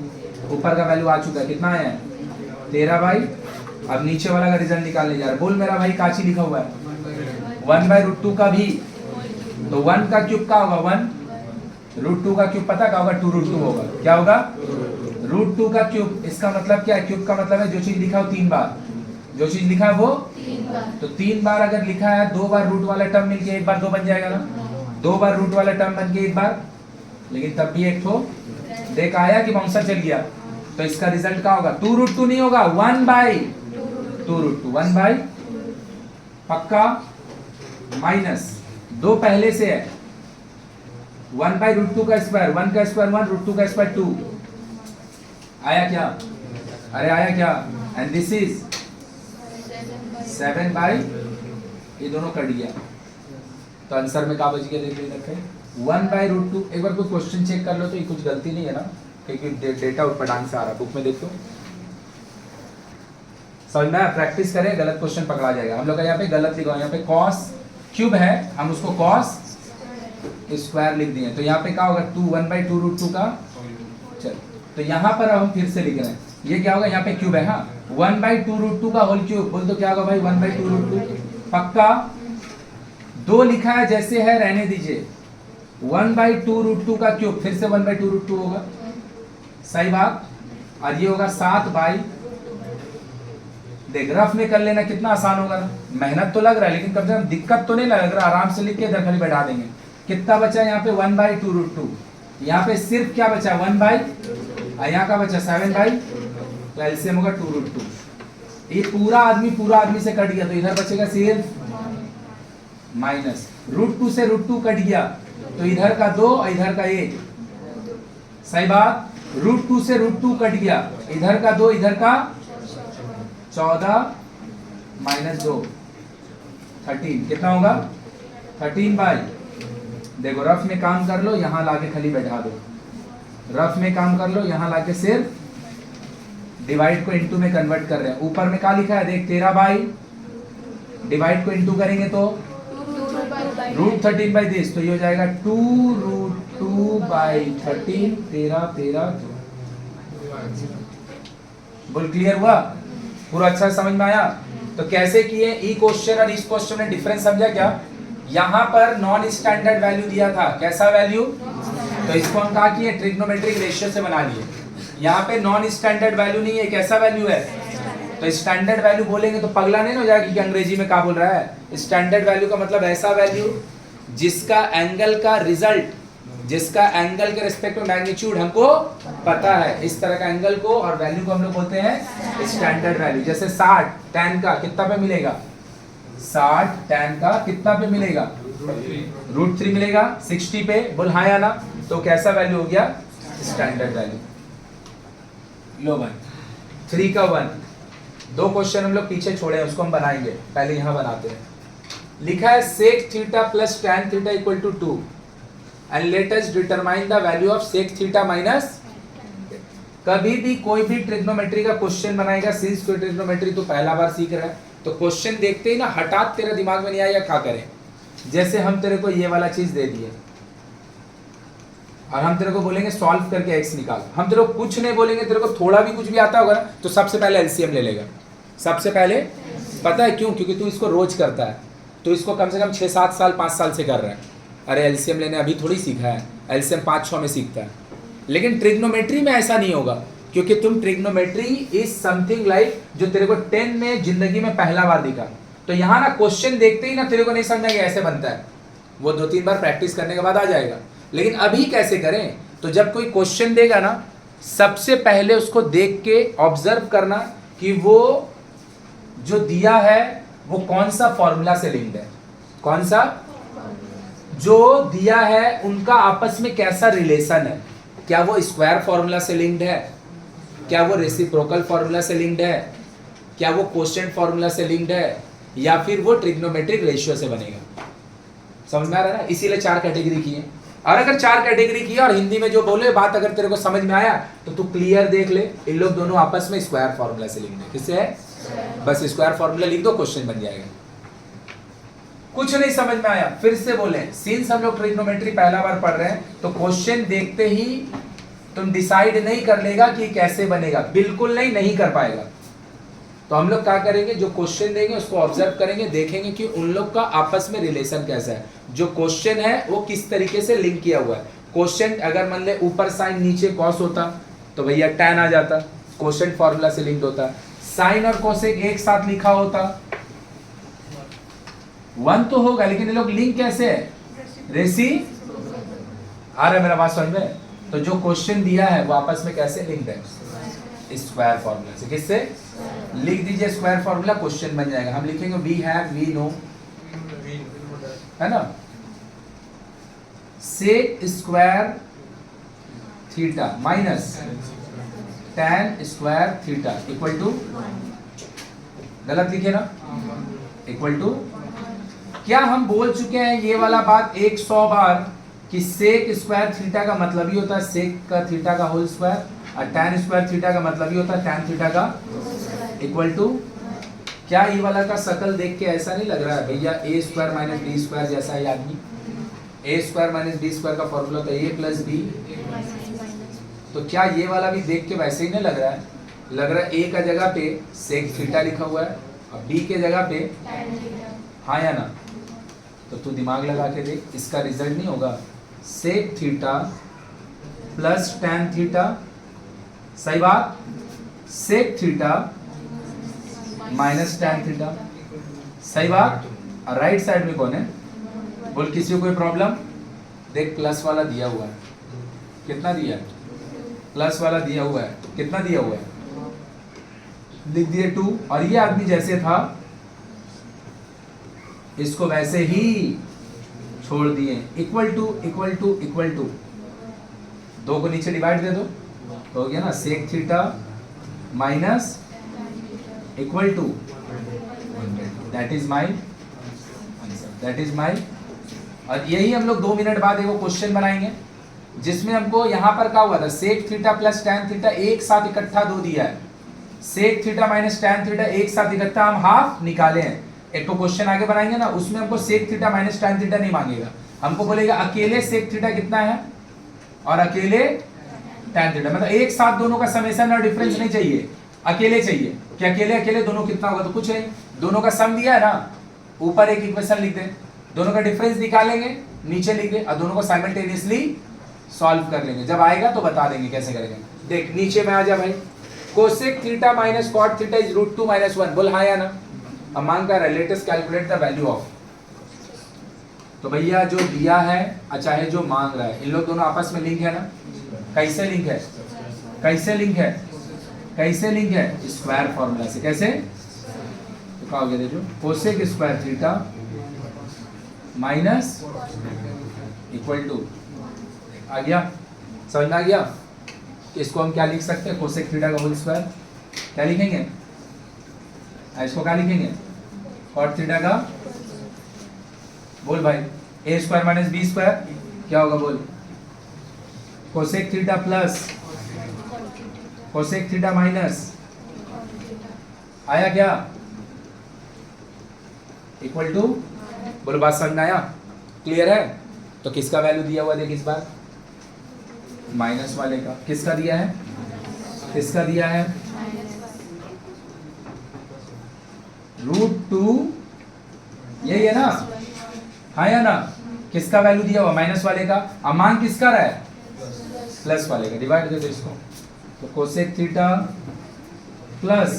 ऊपर का वैल्यू आ चुका है, कितना आया है? 13 अब नीचे वाला का रिजल्ट निकालने जा रहा है। बोल मेरा भाई काची लिखा हुआ है? 1/√2 का भी, तो 1 का क्यूब का होगा 1, √2 का क्यूब पता क्या होगा? 2√2 होगा। क्या होगा? √2 का क्यूब। इसका मतलब क्या है? क्यूब का मतलब है जो चीज लिखा हो 3 बार, जो चीज लिखा है वो 3 बार। तो 3 बार अगर लिखा है, 2 बार रूट वाला टर्म मिलके 1 बार 2 बन जाएगा ना, 2 बार रूट वाला टर्म बन के 1 बार, लेकिन तब भी एक ठो देख आया कि बाउंसर चल गया। तो इसका रिजल्ट क्या होगा? 2√2 नहीं होगा, 1/2√2, 1 पक्का माइनस 2 पहले से है, 1/√2 का स्क्वायर, 1 का स्क्वायर 1, √2 का स्क्वायर 2, आया क्या? अरे आया क्या? एंड दिस इज 7/, ये दोनों कट गया, तो आंसर में क्या बच गया? देख लीजिए 1/√2। एक बार कोई क्वेश्चन चेक कर लो तो ये कुछ गलती नहीं है ना, क्योंकि डेटा ऊपर डांग से आ रहा है, बुक में देखो समझ में आया? प्रैक्टिस करें, गलत क्वेश्चन पकड़ा जाएगा। हम लोग का यहाँ पे गलत लिखा, यहाँ पे कॉस क्यूब है, हम उसको कॉस स्क्वायर लिख दिए, तो यहाँ पे क्या होगा? 2 1/2√2 का। चल तो यहाँ पर हम फिर से लिख रहे हैं, ये क्या होगा? यहाँ पे क्यूब है, हाँ 1/2√2 का होल क्यूब। बोल तो क्या होगा भाई? 1/2√2 पक्का। 2 लिखा है जैसे है रहने दीजिए, 1/2√2 का क्यूब फिर से 1/2√2 होगा, सही बात। और ये होगा 7/, देख रफ में कर लेना कितना आसान होगा ना, मेहनत तो लग रहा है लेकिन कम से कम दिक्कत तो नहीं लग रहा, आराम से लिख के इधर खाली बैठा देंगे। कितना बचा यहाँ पे? 1/2√2, यहाँ पे सिर्फ क्या बचा? 1/, यहाँ का बचा 7/, तो एलसीएम होगा 2√2। ये पूरा आदमी से कट गया, तो इधर बचेगा सिर्फ माइनस, √2 से √2 कट गया, तो इधर का 2 और इधर का 1, सही बात। √2 से √2 कट गया, इधर का 2 इधर का 14 माइनस 2 13, कितना होगा? 13/, देखो रफ में काम कर लो, यहाँ लाके खाली बैठा दो, रफ में काम कर लो, यहाँ लाके सिर्फ डिवाइड को इनटू में कन्वर्ट कर रहे हैं। ऊपर में क्या लिखा है देख, 13 बाई, डिवाइड को इनटू करेंगे तो √13/10, तो ये हो जाएगा 2√2/13, 13 बोल क्लियर हुआ? पूरा अच्छा समझ में आया? तो कैसे किए ई क्वेश्चन और इस क्वेश्चन में डिफरेंस समझा क्या? यहाँ पर नॉन स्टैंडर्ड वैल्यू दिया था, कैसा वैल्यू? तो इसको हम क्या किए, ट्रिग्नोमेट्रिक रेशियो से बना लिए। यहाँ पे नॉन स्टैंडर्ड वैल्यू नहीं है, कैसा वैल्यू है? तो स्टैंडर्ड वैल्यू बोलेंगे तो पगला नहीं हो जाएगा कि अंग्रेजी में क्या बोल रहा है। स्टैंडर्ड वैल्यू का मतलब ऐसा वैल्यू जिसका एंगल का रिजल्ट, जिसका एंगल के रिस्पेक्ट में मैग्नीट्यूड हमको पता है, इस तरह का एंगल को और वैल्यू को हम लोग बोलते हैं स्टैंडर्ड वैल्यू। जैसे 60 tan का कितना पे मिलेगा? 60 tan का कितना पे मिलेगा? √3 मिलेगा। 60 पे बोल हाँ या ना? तो कैसा वैल्यू हो गया? Standard value. लो भाई 3 का 1, 2 क्वेश्चन हम लोग पीछे छोड़े हैं, उसको हम बनाएंगे, पहले यहां बनाते हैं। लिखा है sec theta plus tan theta equal to 2 and let us determine the value of sec theta minus. कभी भी कोई भी ट्रिग्नोमेट्री का क्वेश्चन बनाएगा, सिंस कोई ट्रिग्नोमेट्री तो पहला बार सीख रहा है, तो क्वेश्चन देखते ही ना हठात तेरे दिमाग में नहीं आया क्या करें। जैसे हम तेरे को ये वाला चीज दे दिए और हम तेरे को बोलेंगे सॉल्व करके एक्स निकाल, हम तेरे को कुछ नहीं बोलेंगे, तेरे को थोड़ा भी कुछ भी आता होगा ना तो सबसे पहले एलसीएम ले लेगा। सबसे पहले पता है क्यों? क्योंकि तू इसको रोज करता है, तो इसको कम से कम 6-7 साल 5 साल से कर रहा है। अरे एलसीएम लेने अभी थोड़ी सीखा है, एलसीएम 5-6 में सीखता है। लेकिन ट्रिग्नोमेट्री में ऐसा नहीं होगा, क्योंकि तुम ट्रिग्नोमेट्री इज समथिंग लाइक जो तेरे को 10 में जिंदगी में पहला बार दिखा। तो यहाँ ना क्वेश्चन देखते ही ना तेरे को नहीं समझ में ऐसे बनता है, वो 2-3 बार प्रैक्टिस करने के बाद आ जाएगा। लेकिन अभी कैसे करें? तो जब कोई क्वेश्चन देगा ना, सबसे पहले उसको देख के ऑब्जर्व करना कि वो जो दिया है वो कौन सा फॉर्मूला से लिंक्ड है, कौन सा जो दिया है उनका आपस में कैसा रिलेशन है। क्या वो स्क्वायर फॉर्मूला से लिंक्ड है, क्या वो रेसिप्रोकल फॉर्मूला से लिंक्ड है, क्या वो कोशेंट फॉर्मूला से लिंक्ड है, या फिर वो ट्रिग्नोमेट्रिक रेशियो से बनेगा। समझ में आ रहा है ना? इसीलिए 4 कैटेगरी की है। और अगर 4 कैटेगरी की है और हिंदी में जो बोले बात अगर तेरे को समझ में आया तो तू क्लियर देख ले, इन लोग दोनों आपस में स्क्वायर फॉर्मूला से लिंक्ड है। किससे है? बस स्क्वायर फॉर्मूला लिख दो, क्वेश्चन बन जाएगा। कुछ नहीं समझ में आया फिर से बोले, सिंस हम लोग ट्रिग्नोमेट्री पहला बार पढ़ रहे हैं तो क्वेश्चन देखते ही तुम डिसाइड नहीं कर लेगा कि कैसे बनेगा, बिल्कुल नहीं कर पाएगा। तो हम लोग क्या करेंगे, जो क्वेश्चन देंगे उसको ऑब्जर्व करेंगे, देखेंगे कि उन लोग का आपस में रिलेशन कैसा है, जो क्वेश्चन है वो किस तरीके से लिंक किया हुआ है। क्वेश्चन अगर मान ले ऊपर साइन नीचे कॉस होता तो भैया tan आ जाता, क्वेश्चन फॉर्मूला से लिंक्ड होता। साइन और कोसेक एक साथ लिखा होता 1 तो होगा, लेकिन ये लोग लिंक कैसे है? रेसी आ रहा है मेरा बात समझ में? तो जो क्वेश्चन दिया है वो आपस में कैसे लिंक्ड है? स्क्वायर फॉर्मूला से। किससे? लिख दीजिए स्क्वायर फॉर्मूला, क्वेश्चन बन जाएगा। हम लिखेंगे वी हैव, वी नो, है ना, sec square theta minus tan square theta equal to, गलत लिखे ना, इक्वल टू, क्या हम बोल चुके हैं ये वाला बात 100 बार कि सेक स्क्वायर थीटा का मतलब ही होता है सेक का थीटा का होल स्क्वायर, और tan स्क्वायर थीटा का मतलब ही होता है tan थीटा का इक्वल टू। क्या ये वाला का शकल देख के ऐसा नहीं लग रहा है भैया a square minus b square जैसा है आदमी? a square minus b square का फॉर्मूला होता है a प्लस बी। तो क्या ये वाला भी देख के वैसे ही नहीं लग रहा है? लग रहा है a का जगह पे सेक थीटा लिखा हुआ है और b के जगह पे, हाँ या ना? तो तू दिमाग लगा के देख, इसका रिजल्ट नहीं होगा sec theta plus tan theta, सही बात, sec theta minus tan theta, सही बात। और राइट साइड में कौन है? बोल किसी को कोई प्रॉब्लम? देख प्लस वाला दिया हुआ है, कितना दिया है? प्लस वाला दिया हुआ है, कितना दिया हुआ है? लिख दिए 2। और ये आदमी जैसे था इसको वैसे ही छोड़ दिए, equal to equal to equal to, 2 को नीचे डिवाइड दे दो तो हो गया ना sec theta minus equal to, that is my answer, that is my. और यही हम लोग 2 मिनट बाद एक क्वेश्चन बनाएंगे जिसमें हमको यहाँ पर क्या हुआ था, sec theta plus tan theta एक साथ इकट्ठा 2 दिया है, sec theta minus tan theta एक साथ इकट्ठा हम हाफ निकाले हैं। एक तो क्वेश्चन आगे बनाएंगे ना, उसमें हमको sec theta minus tan theta नहीं मांगेगा, हमको बोलेगा अकेले सेक थीटा कितना है और अकेले टैन थीटा, मतलब एक साथ दोनों का समेशन और डिफरेंस नहीं चाहिए, अकेले चाहिए कि अकेले अकेले दोनों कितना होगा, तो कुछ नहीं, दोनों का सम दिया है ना, ऊपर एक इक्वेशन लिख दे, दोनों का डिफरेंस निकालेंगे नीचे लिख दे और दोनों को साइमल्टेनियसली सॉल्व कर लेंगे, जब आएगा तो बता देंगे कैसे करेंगे। देख नीचे में आ जा भाई, cosec theta minus cot theta is root 2 minus 1, बोल हाँ या ना। अब मांग कर let us calculate the value of, तो भैया जो दिया है अच्छा है जो मांग रहा है, इन लोग दोनों आपस में लिंक है ना, कैसे लिंक है, कैसे लिंक है, कैसे लिंक है, स्क्वायर फॉर्मूला से, कैसे, तो क्या हो गया देखो, cosec square theta minus equal to, आ गया, समझ में आ गया। इसको हम क्या लिख सकते हैं, कोसेक थीटा का होल स्क्वायर, क्या लिखेंगे, इसको क्या लिखेंगे, कॉट थीटा का, बोल भाई, ए स्क्वायर माइनस बी स्क्वायर क्या होगा बोल, cosec theta plus cosec theta minus, आया क्या, इक्वल टू, बोलो बात समझ में आया, क्लियर है। तो किसका वैल्यू दिया हुआ देख इस बार, माइनस वाले का, किसका दिया है, किसका दिया है, √2, यही है ना, हाँ या ना, किसका वैल्यू दिया हुआ, माइनस वाले का, अब मान किसका रहा है, प्लस वाले का, डिवाइड कर दो इसको, तो cosec theta plus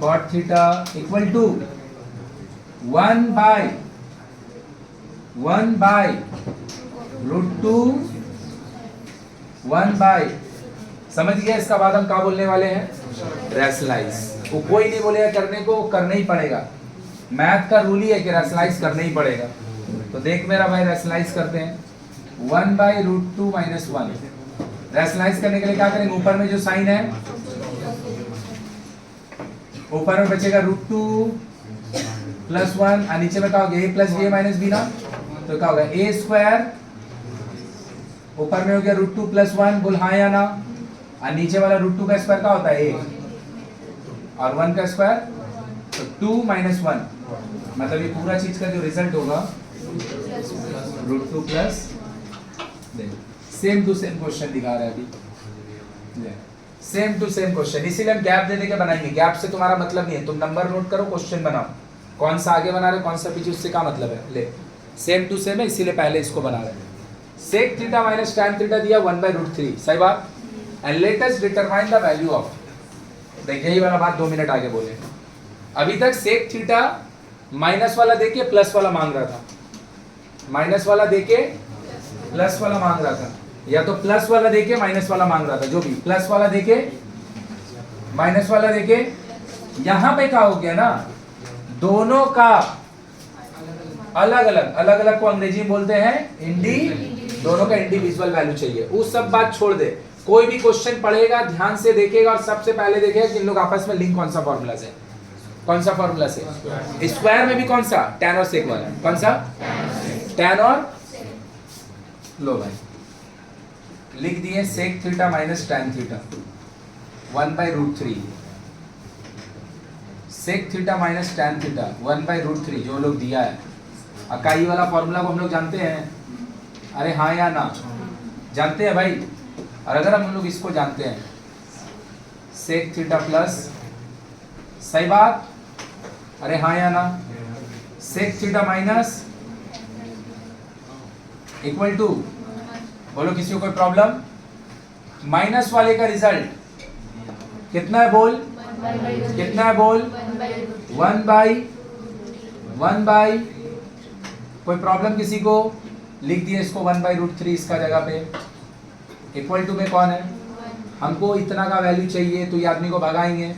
cot theta equal to 1 by √2 1 by, समझ गया। इसका बाद हम क्या बोलने वाले हैं, रैशनलाइज, वो कोई नहीं बोलेगा करने को, करना ही पड़ेगा, मैथ का रूल ही है कि रैशनलाइज करना ही पड़ेगा। तो देख मेरा भाई रैशनलाइज करते हैं, 1 बाय √2 माइनस 1, रैशनलाइज करने के लिए क्या करेंगे, ऊपर में जो साइन है, ऊपर में बचेगा √2 प्लस 1 और नीचे में क्या होगा, a plus B minus B ना, तो क्या होगा a स्क्वायर, ऊपर में हो गया √2 प्लस 1, बोल हाँ या ना, और नीचे वाला √2 का स्क्वायर क्या होता है a, और 1 का स्क्वायर, तो 2 माइनस 1, मतलब ये पूरा चीज का जो रिजल्ट होगा √2 plus, same to same question दिखा रहा है अभी, सेम टू सेम क्वेश्चन, इसीलिए हम गैप दे के बनाएंगे, गैप से तुम्हारा मतलब नहीं है, तुम नंबर नोट करो, क्वेश्चन बनाओ, कौन सा आगे बना रहे कौन सा पीछे, उससे क्या मतलब है, ले सेम टू सेम है इसीलिए पहले इसको बना रहे हैं। Sec theta minus tan theta दिया 1/√3, सही बात, and let us determine the value of, देखिए यही वाला बात 2 मिनट आगे बोले, अभी तक सेक थीटा माइनस वाला देके प्लस वाला मांग रहा था, माइनस वाला देके प्लस वाला मांग रहा था, या तो प्लस वाला देके माइनस वाला मांग रहा था, जो भी प्लस वाला देके माइनस वाला देके, यहां पे क्या हो गया ना, दोनों का अलग अलग को अंग्रेजी में बोलते हैं दोनों का इंडिविजुअल वैल्यू चाहिए, वो सब बात छोड़ दे, कोई भी क्वेश्चन पढ़ेगा ध्यान से देखेगा और सबसे पहले देखेगा कि इन लोग आपस में लिंक कौन सा फॉर्मूला से, कौन सा फॉर्मूला से, स्क्वायर में भी कौन सा, टैन और सेक वाला, कौन सा, टैन और, लो भाई लिख दिए sec theta minus tan theta 1/√3, sec theta minus tan theta 1/√3 जो लोग दिया है, अकाई वाला फॉर्मूला को हम लोग जानते हैं, अरे हाँ या ना, जानते हैं भाई, और अगर हम लोग इसको जानते हैं सेक थीटा प्लस, सही बात, अरे हाँ या ना, sec theta minus equal to, बोलो किसी को कोई प्रॉब्लम, माइनस वाले का रिजल्ट कितना है बोल, कितना है बोल, 1 बाई, कोई प्रॉब्लम किसी को, लिख दिए इसको 1/√3 इसका जगह पे, इक्वल टू में कौन है, हमको इतना का वैल्यू चाहिए, तो ये आदमी को भगाएंगे,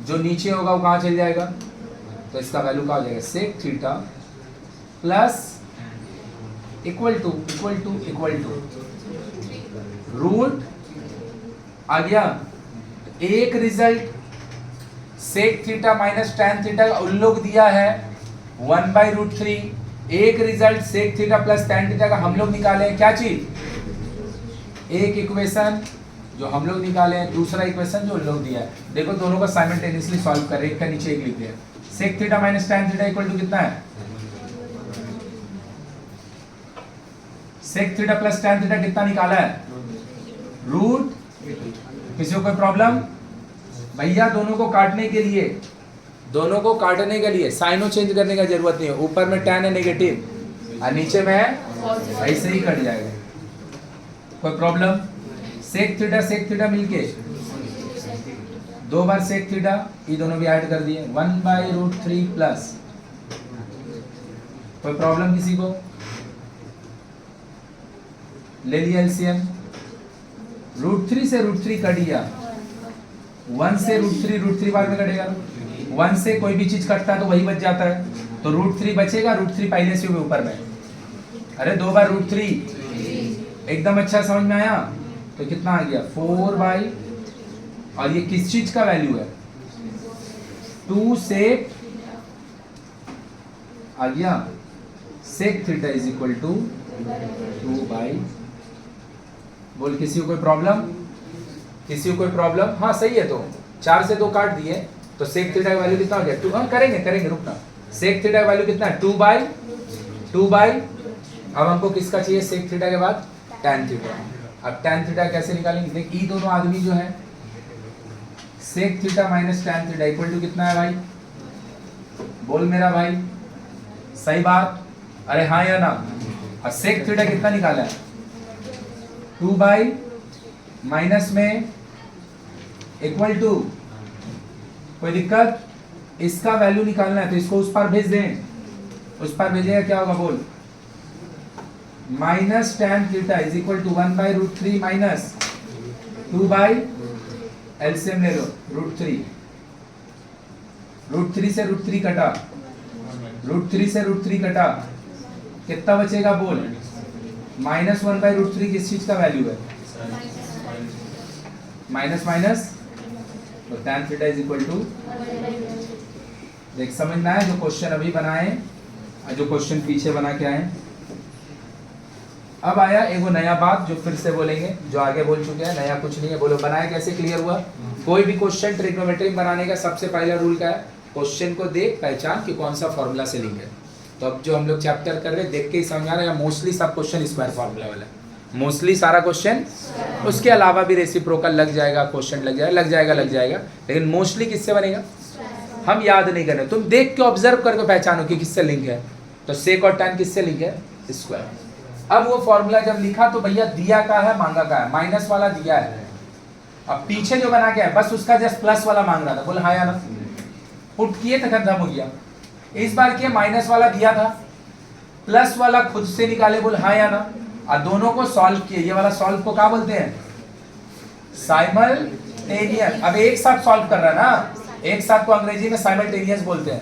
जो नीचे होगा वो कहाँ चल जाएगा, तो इसका वैल्यू क्या हो जाएगा, sec theta plus equal to root, आ गया एक result, sec theta minus tan theta उन लोग दिया है 1/√3, एक result sec theta plus tan theta का हम लोग निकाले, क्या चीज, एक इक्वेशन जो हम लोग निकाले हैं, दूसरा इक्वेशन जो लोग दिया है, देखो दोनों को साइमल्टेनियसली सॉल्व कर रहे हैं, एक का नीचे एक लिख दिया। Sec theta minus tan theta equal to कितना है? Sec theta plus tan theta कितना निकाला है? रूट। किसी को कोई प्रॉब्लम? भैया दोनों को काटने के लिए, दोनों को काटने के लिए साइनो चेंज करने का जरूरत नहीं है। ऊपर में टैन है नेगेटिव और नीचे में है ऐसे ही कट जाएगा। कोई प्रॉब्लम? सेक थीटा मिलके दो बार सेक थीटा, ये दोनों भी ऐड कर दिए, 1/√3 प्लस। कोई प्रॉब्लम किसी को? ले लिया एलसीएम, √3 से √3 कट गया, 1 से √3 बाद में कटेगा। 1 से कोई भी चीज कटता है तो वही बच जाता है, तो √3 बचेगा, √3 पहले से भी ऊपर में। अरे 2 बार √3 एकदम अच्छा समझ में आया। तो कितना आ गया? 4 और ये किस चीज का वैल्यू है? 2 सेक आ गया, sec theta is equal to 2 बोल। किसी को कोई प्रॉब्लम? किसी को कोई प्रॉब्लम? हाँ सही है। तो 4 से 2 काट दिए तो सेक थीटा का वैल्यू कितना हो गया? 2। हाँ करेंगे रुकना। सेक थीटा का वैल्यू कितना है? 2 अब हमको किसका चाहिए सेक थीटा के बाद? Tan theta. अब टैन थीटा कैसे निकालेंगे? देख ये दोनों आदमी जो है, sec theta minus tan theta equal to कितना है भाई? बोल मेरा भाई, सही बात? अरे हाँ या ना? और सेक थीटा कितना निकाला है? 2 माइनस में इक्वल टू, कोई दिक्कत? इसका वैल्यू निकालना है तो इसको उस पार भेज दें, उस पार भेजेगा क्या होगा बोल? Minus tan theta is equal to 1/√3 minus 2 LCM ले लो, √3। √3 से √3 कटा, √3 से √3 कटा, कितना बचेगा बोल? -1/√3 किस चीज का वैल्यू है? माइनस, तो tan theta is equal to, देख समझ में आया जो क्वेश्चन अभी बनाए और जो क्वेश्चन पीछे बना के आए। अब आया एक वो नया बात जो फिर से बोलेंगे, जो आगे बोल चुके हैं, नया कुछ नहीं है। बोलो बनाया कैसे? क्लियर हुआ? कोई भी क्वेश्चन ट्रिग्नोमेट्री बनाने का सबसे पहला रूल क्या है? क्वेश्चन को देख पहचान कि कौन सा फॉर्मूला से लिंक है। तो अब जो हम लोग चैप्टर कर रहे हैं देख के ही समझ आ रहा है, मोस्टली सब क्वेश्चन स्क्वायर फॉर्मूला वाला है, मोस्टली सारा क्वेश्चन। उसके अलावा भी रेसिप्रोकल लग जाएगा, क्वेश्चन लग जाएगा, लेकिन मोस्टली किससे बनेगा? हम याद नहीं कर रहे, तुम देख के ऑब्जर्व करके पहचानो कि किससे लिंक है। तो सेक और टैन किससे लिंक है? स्क्वायर। अब वो फॉर्मूला जब लिखा तो भैया दिया का है मांगा का है, माइनस वाला दिया है, अब पीछे जो बना के है बस उसका जस्ट प्लस वाला मांग रहा था। बोल हाँ या ना? पुट किए तो खत्म हो गया। इस बार के माइनस वाला दिया था, प्लस वाला खुद से निकाले। बोल हाँ या ना? और दोनों को सॉल्व किए। ये वाला सॉल्व को क्या बोलते हैं? साइमल्टेनियस। अब एक साथ सॉल्व कर रहा है ना, एक साथ को अंग्रेजी में साइमल्टेनियस बोलते हैं।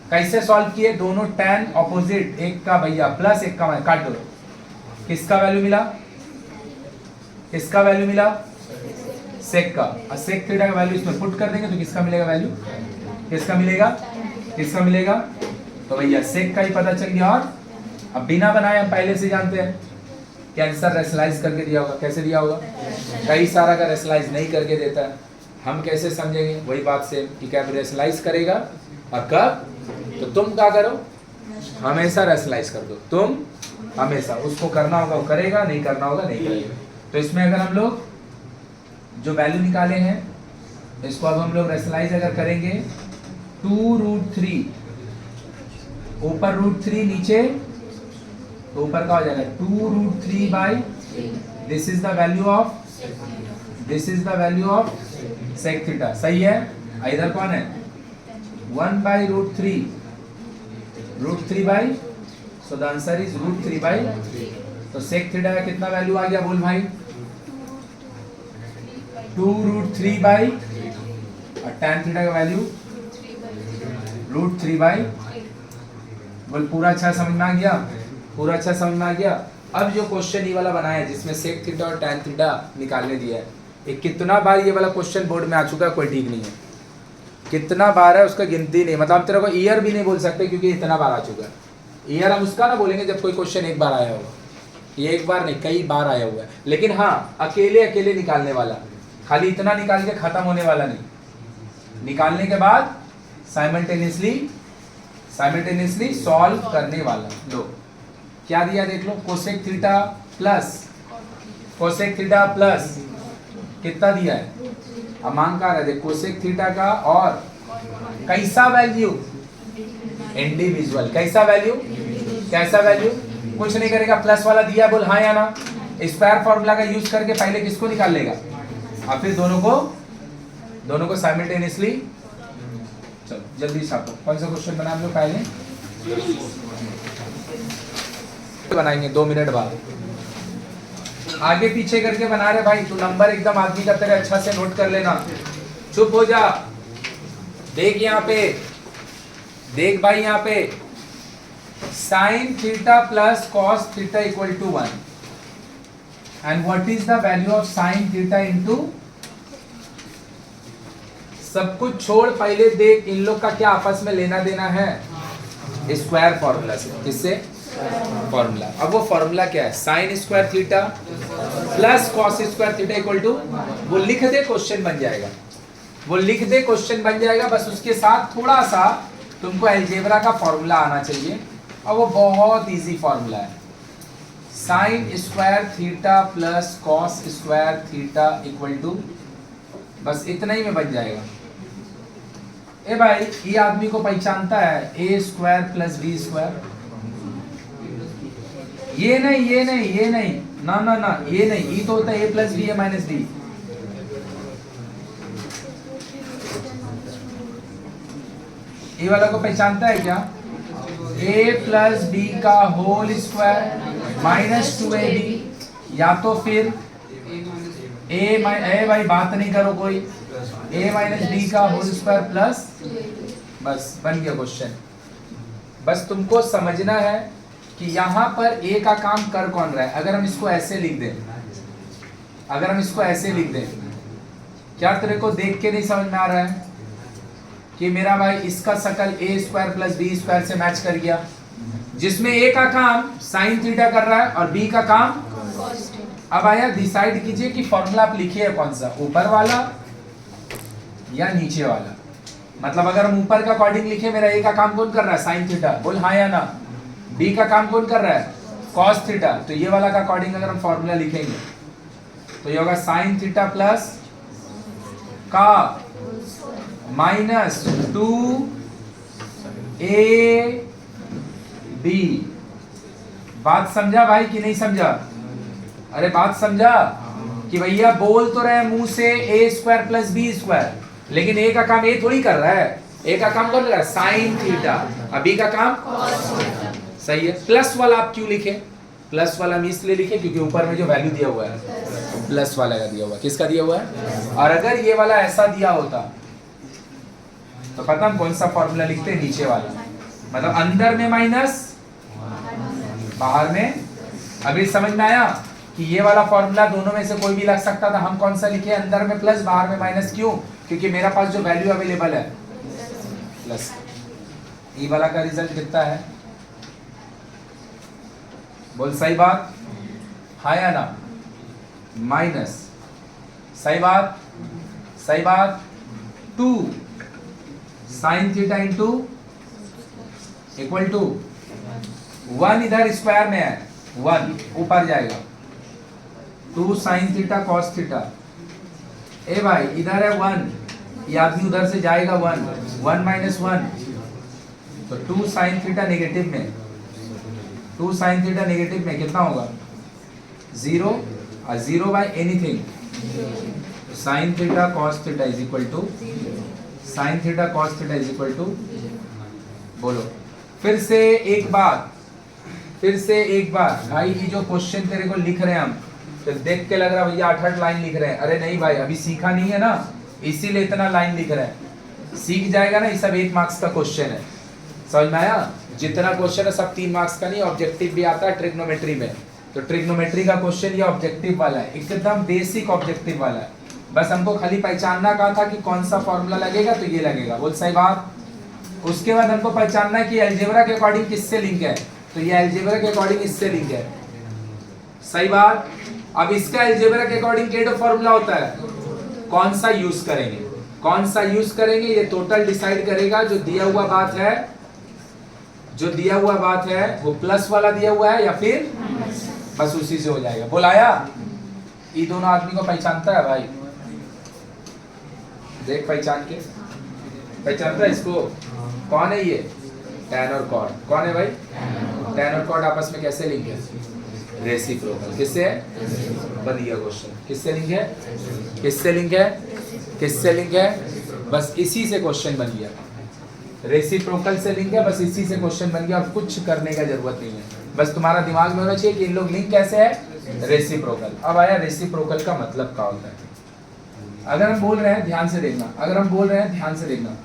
कैसे सॉल्व किए? दोनों टैन ऑपोजिट, एक का भैया प्लस एक का माइनस, काट दो। किसका वैल्यू मिला? किसका वैल्यू मिला? सेक का। और सेक थीटा का वैल्यू इसमें पुट कर देंगे तो किसका मिलेगा वैल्यू? किसका मिलेगा? किसका मिलेगा? तो भैया सेक का ही पता चल गया। और अब बिना बनाए हम पहले से जानते हैं कि आंसर रेशनलाइज करके दिया होगा। कैसे दिया होगा? कई सारा का रेशनलाइज नहीं करके देता है। हम कैसे समझेंगे? वही बात से कि क्या रेशनलाइज करेगा और कब? तो तुम क्या करो? हमेशा रेशनलाइज कर दो। तुम हमेशा, उसको करना होगा वो करेगा, नहीं करना होगा नहीं करेगा। तो इसमें अगर हम लोग जो वैल्यू निकाले हैं इसको अब हम लोग रेशनलाइज अगर करेंगे, 2√3 ऊपर √3 नीचे, तो ऊपर का हो जाएगा 2√3 this is the value of sec theta. सही है? इधर कौन है? 1/√3 √3 सो द आंसर इज √3 तो सेक थीटा का कितना वैल्यू आ गया बोल भाई? 2√3 और टैन थीटा का वैल्यू √3 बोल। पूरा अच्छा समझ में आ गया? पूरा अच्छा समझ में आ गया। अब जो क्वेश्चन ये वाला बनाया है जिसमें सेक थीटा और टैन थीटा निकालने दिया है, ये कितना बार ये वाला क्वेश्चन बोर्ड में आ चुका है कोई ठीक नहीं है। कितना बार है उसका गिनती नहीं, मतलब हम तेरे को ईयर भी नहीं बोल सकते क्योंकि इतना बार आ चुका है। ईयर हम उसका ना बोलेंगे जब कोई क्वेश्चन एक बार आया होगा। ये एक बार नहीं कई बार आया हुआ है, लेकिन हाँ अकेले अकेले निकालने वाला, खाली इतना निकाल के खत्म होने वाला नहीं, निकालने के बाद साइमल्टेनियसली सॉल्व करने वाला। लो क्या दिया देख लो, कोसेक थीटा प्लस कितना दिया है, अब मांग का रहा है कोसेक थीटा का, और कैसा वैल्यू इंडिविजुअल, कैसा वैल्यू कुछ नहीं करेगा, प्लस वाला दिया, बोल हाँ या ना। स्क्वायर फॉर्मूला का यूज करके पहले किसको निकाल लेगा, और फिर दोनों को साइमल्टेनियसली। चलो जल्दी छापो, कौन सा क्वेश्चन बना हम लोग पहले बनाएंगे 2 मिनट बाद, आगे पीछे करके बना रहे भाई, तू नंबर एकदम आदमी का तरह अच्छा से नोट कर लेना, चुप हो जा। देख यहाँ पे, देख भाई यहाँ पे, sine theta plus cos theta equal to 1, and what is the value of sine theta into, सब कुछ छोड़, पहले देख इन लोग का क्या आपस में लेना देना है, स्क्वायर फॉर्मूला से। किससे, फॉर्मूला। अब वो फॉर्मूला क्या है, sine square theta plus cos square theta equal to, वो लिख दे क्वेश्चन बन जाएगा, बस उसके साथ थोड़ा सा तुमको अलजेब्रा का फॉर्मूला आना चाहिए, और वो बहुत इजी फॉर्मूला है, sine square theta plus cos square theta equal to, बस इतना ही में बन जाएगा। ए भाई ये आदमी को पहचानता है, ए स्क्वायर प्लस बी स्क्वायर, ये नहीं ना, ये नहीं, ये तो होता है ए प्लस बी ए माइनस डी, ये वाला को पहचानता है क्या, ए प्लस बी का होल स्क्वायर माइनस 2ab, या तो फिर ए भाई बात नहीं करो कोई, ए माइनस बी का होल स्क्वायर प्लस, बस बन गया क्वेश्चन। बस तुमको समझना है कि यहाँ पर ए का काम कर कौन रहा है। अगर हम इसको ऐसे लिख दें, क्या तेरे को देख के नहीं समझ में आ रहा है कि मेरा भाई इसका शकल ए स्क्वायर प्लस बी स्क्वायर से मैच कर गया, जिसमें ए का काम साइन थीटा कर रहा है और बी का काम। अब आया डिसाइड कीजिए कि फॉर्मूला आप लिखिए कौन सा, ऊपर वाला या नीचे वाला। मतलब अगर हम ऊपर का अकॉर्डिंग लिखे, मेरा ए का काम कौन कर रहा है, साइन थीटा, बोल हाँ या ना। बी का काम कौन कर रहा है, कॉस थीटा, तो ये वाला का अकॉर्डिंग अगर हम फॉर्मूला लिखेंगे तो ये होगा साइन थीटा प्लस का माइनस 2ab। बात समझा भाई कि नहीं समझा, अरे बात समझा कि भैया बोल तो रहे मुंह से ए स्क्वायर प्लस बी स्क्वायर, लेकिन ए का काम ए थोड़ी कर रहा है, ए का काम कौन कर रहा है, साइन थीटा, और बी का काम सही है। प्लस वाला आप क्यों लिखे, प्लस वाला हम इसलिए लिखे क्योंकि ऊपर में जो वैल्यू दिया हुआ है प्लस वाला का दिया हुआ है, किसका दिया हुआ है। और अगर ये वाला ऐसा दिया होता तो पता हम कौन सा फॉर्मूला लिखते हैं, नीचे वाला, मतलब अंदर में माइनस बाहर में। अभी समझ में आया कि ये वाला फॉर्मूला दोनों में से कोई भी लग सकता था, हम कौन सा लिखे, अंदर में प्लस बाहर में माइनस, क्यों, क्योंकि मेरा पास जो वैल्यू अवेलेबल है प्लस। ई वाला का रिजल्ट कितना है, बोल सही बात, हाँ या ना, माइनस, सही बात 2 sine theta into equal to 1, इधर स्क्वायर में है 1 ऊपर जाएगा, 2 साइन थीटा कॉस थीटा। ए भाई इधर है 1, ये आदमी उधर से जाएगा 1 माइनस 1, तो 2 साइन थीटा नेगेटिव में, 2 साइन थीटा नेगेटिव में कितना होगा 0, और 0 by anything, sine theta cos theta is equal to, sine theta cos theta is equal to, बोलो फिर से एक बार भाई, ये जो क्वेश्चन तेरे को लिख रहे हैं हम, तो देख के लग रहा है भैया 8 लाइन लिख रहे हैं, अरे नहीं भाई अभी सीखा नहीं है ना, इसीलिए इतना लाइन लिख रहे हैं, सीख जाएगा ना, ये सब 1 मार्क्स का क्वेश्चन है, समझ में आया। जितना क्वेश्चन है सब 3 मार्क्स का नहीं, ऑब्जेक्टिव भी आता है ट्रिग्नोमेट्री में, तो ट्रिग्नोमेट्री का क्वेश्चन ये ऑब्जेक्टिव वाला है, एकदम बेसिक ऑब्जेक्टिव वाला है। बस हमको खाली पहचानना कहा था कि कौन सा फॉर्मूला लगेगा, तो ये लगेगा, बोल सही बात। उसके बाद हमको पहचानना है कि अलजेब्रा के अकॉर्डिंग किससे लिंक है, तो ये अलजेब्रा के अकॉर्डिंग इससे लिंक है, सही बात। अब इसका अलजेब्रा के अकॉर्डिंग क्या फॉर्मूला होता है, कौन सा यूज करेंगे, कौन सा यूज करेंगे ये टोटल डिसाइड करेगा। जो दिया हुआ बात है, जो दिया हुआ बात है वो प्लस वाला दिया हुआ है या फिर बस उसी से हो जाएगा। बोलाया, ये दोनों आदमी को पहचानता है भाई, देख पहचान के, पहचानता है इसको, कौन है ये, टैन और कॉट। कौन है भाई, टैन और कॉट आपस में कैसे लिंक है, रेसिप्रोकल। किससे है, बन गया क्वेश्चन। किससे लिंक है, किससे लिंक है, किससे लिंक है, बस इसी से क्वेश्चन बन गया। रेसिप्रोकल से लिंक है, बस इसी से क्वेश्चन बन गया और कुछ करने का जरूरत नहीं है। बस तुम्हारा दिमाग में होना चाहिए कि इन लोग लिंक कैसे है, रेसिप्रोकल। अब आया रेसिप्रोकल का मतलब क्या होता है। अगर हम बोल रहे हैं, ध्यान से देखना, अगर हम बोल रहे हैं ध्यान से देखना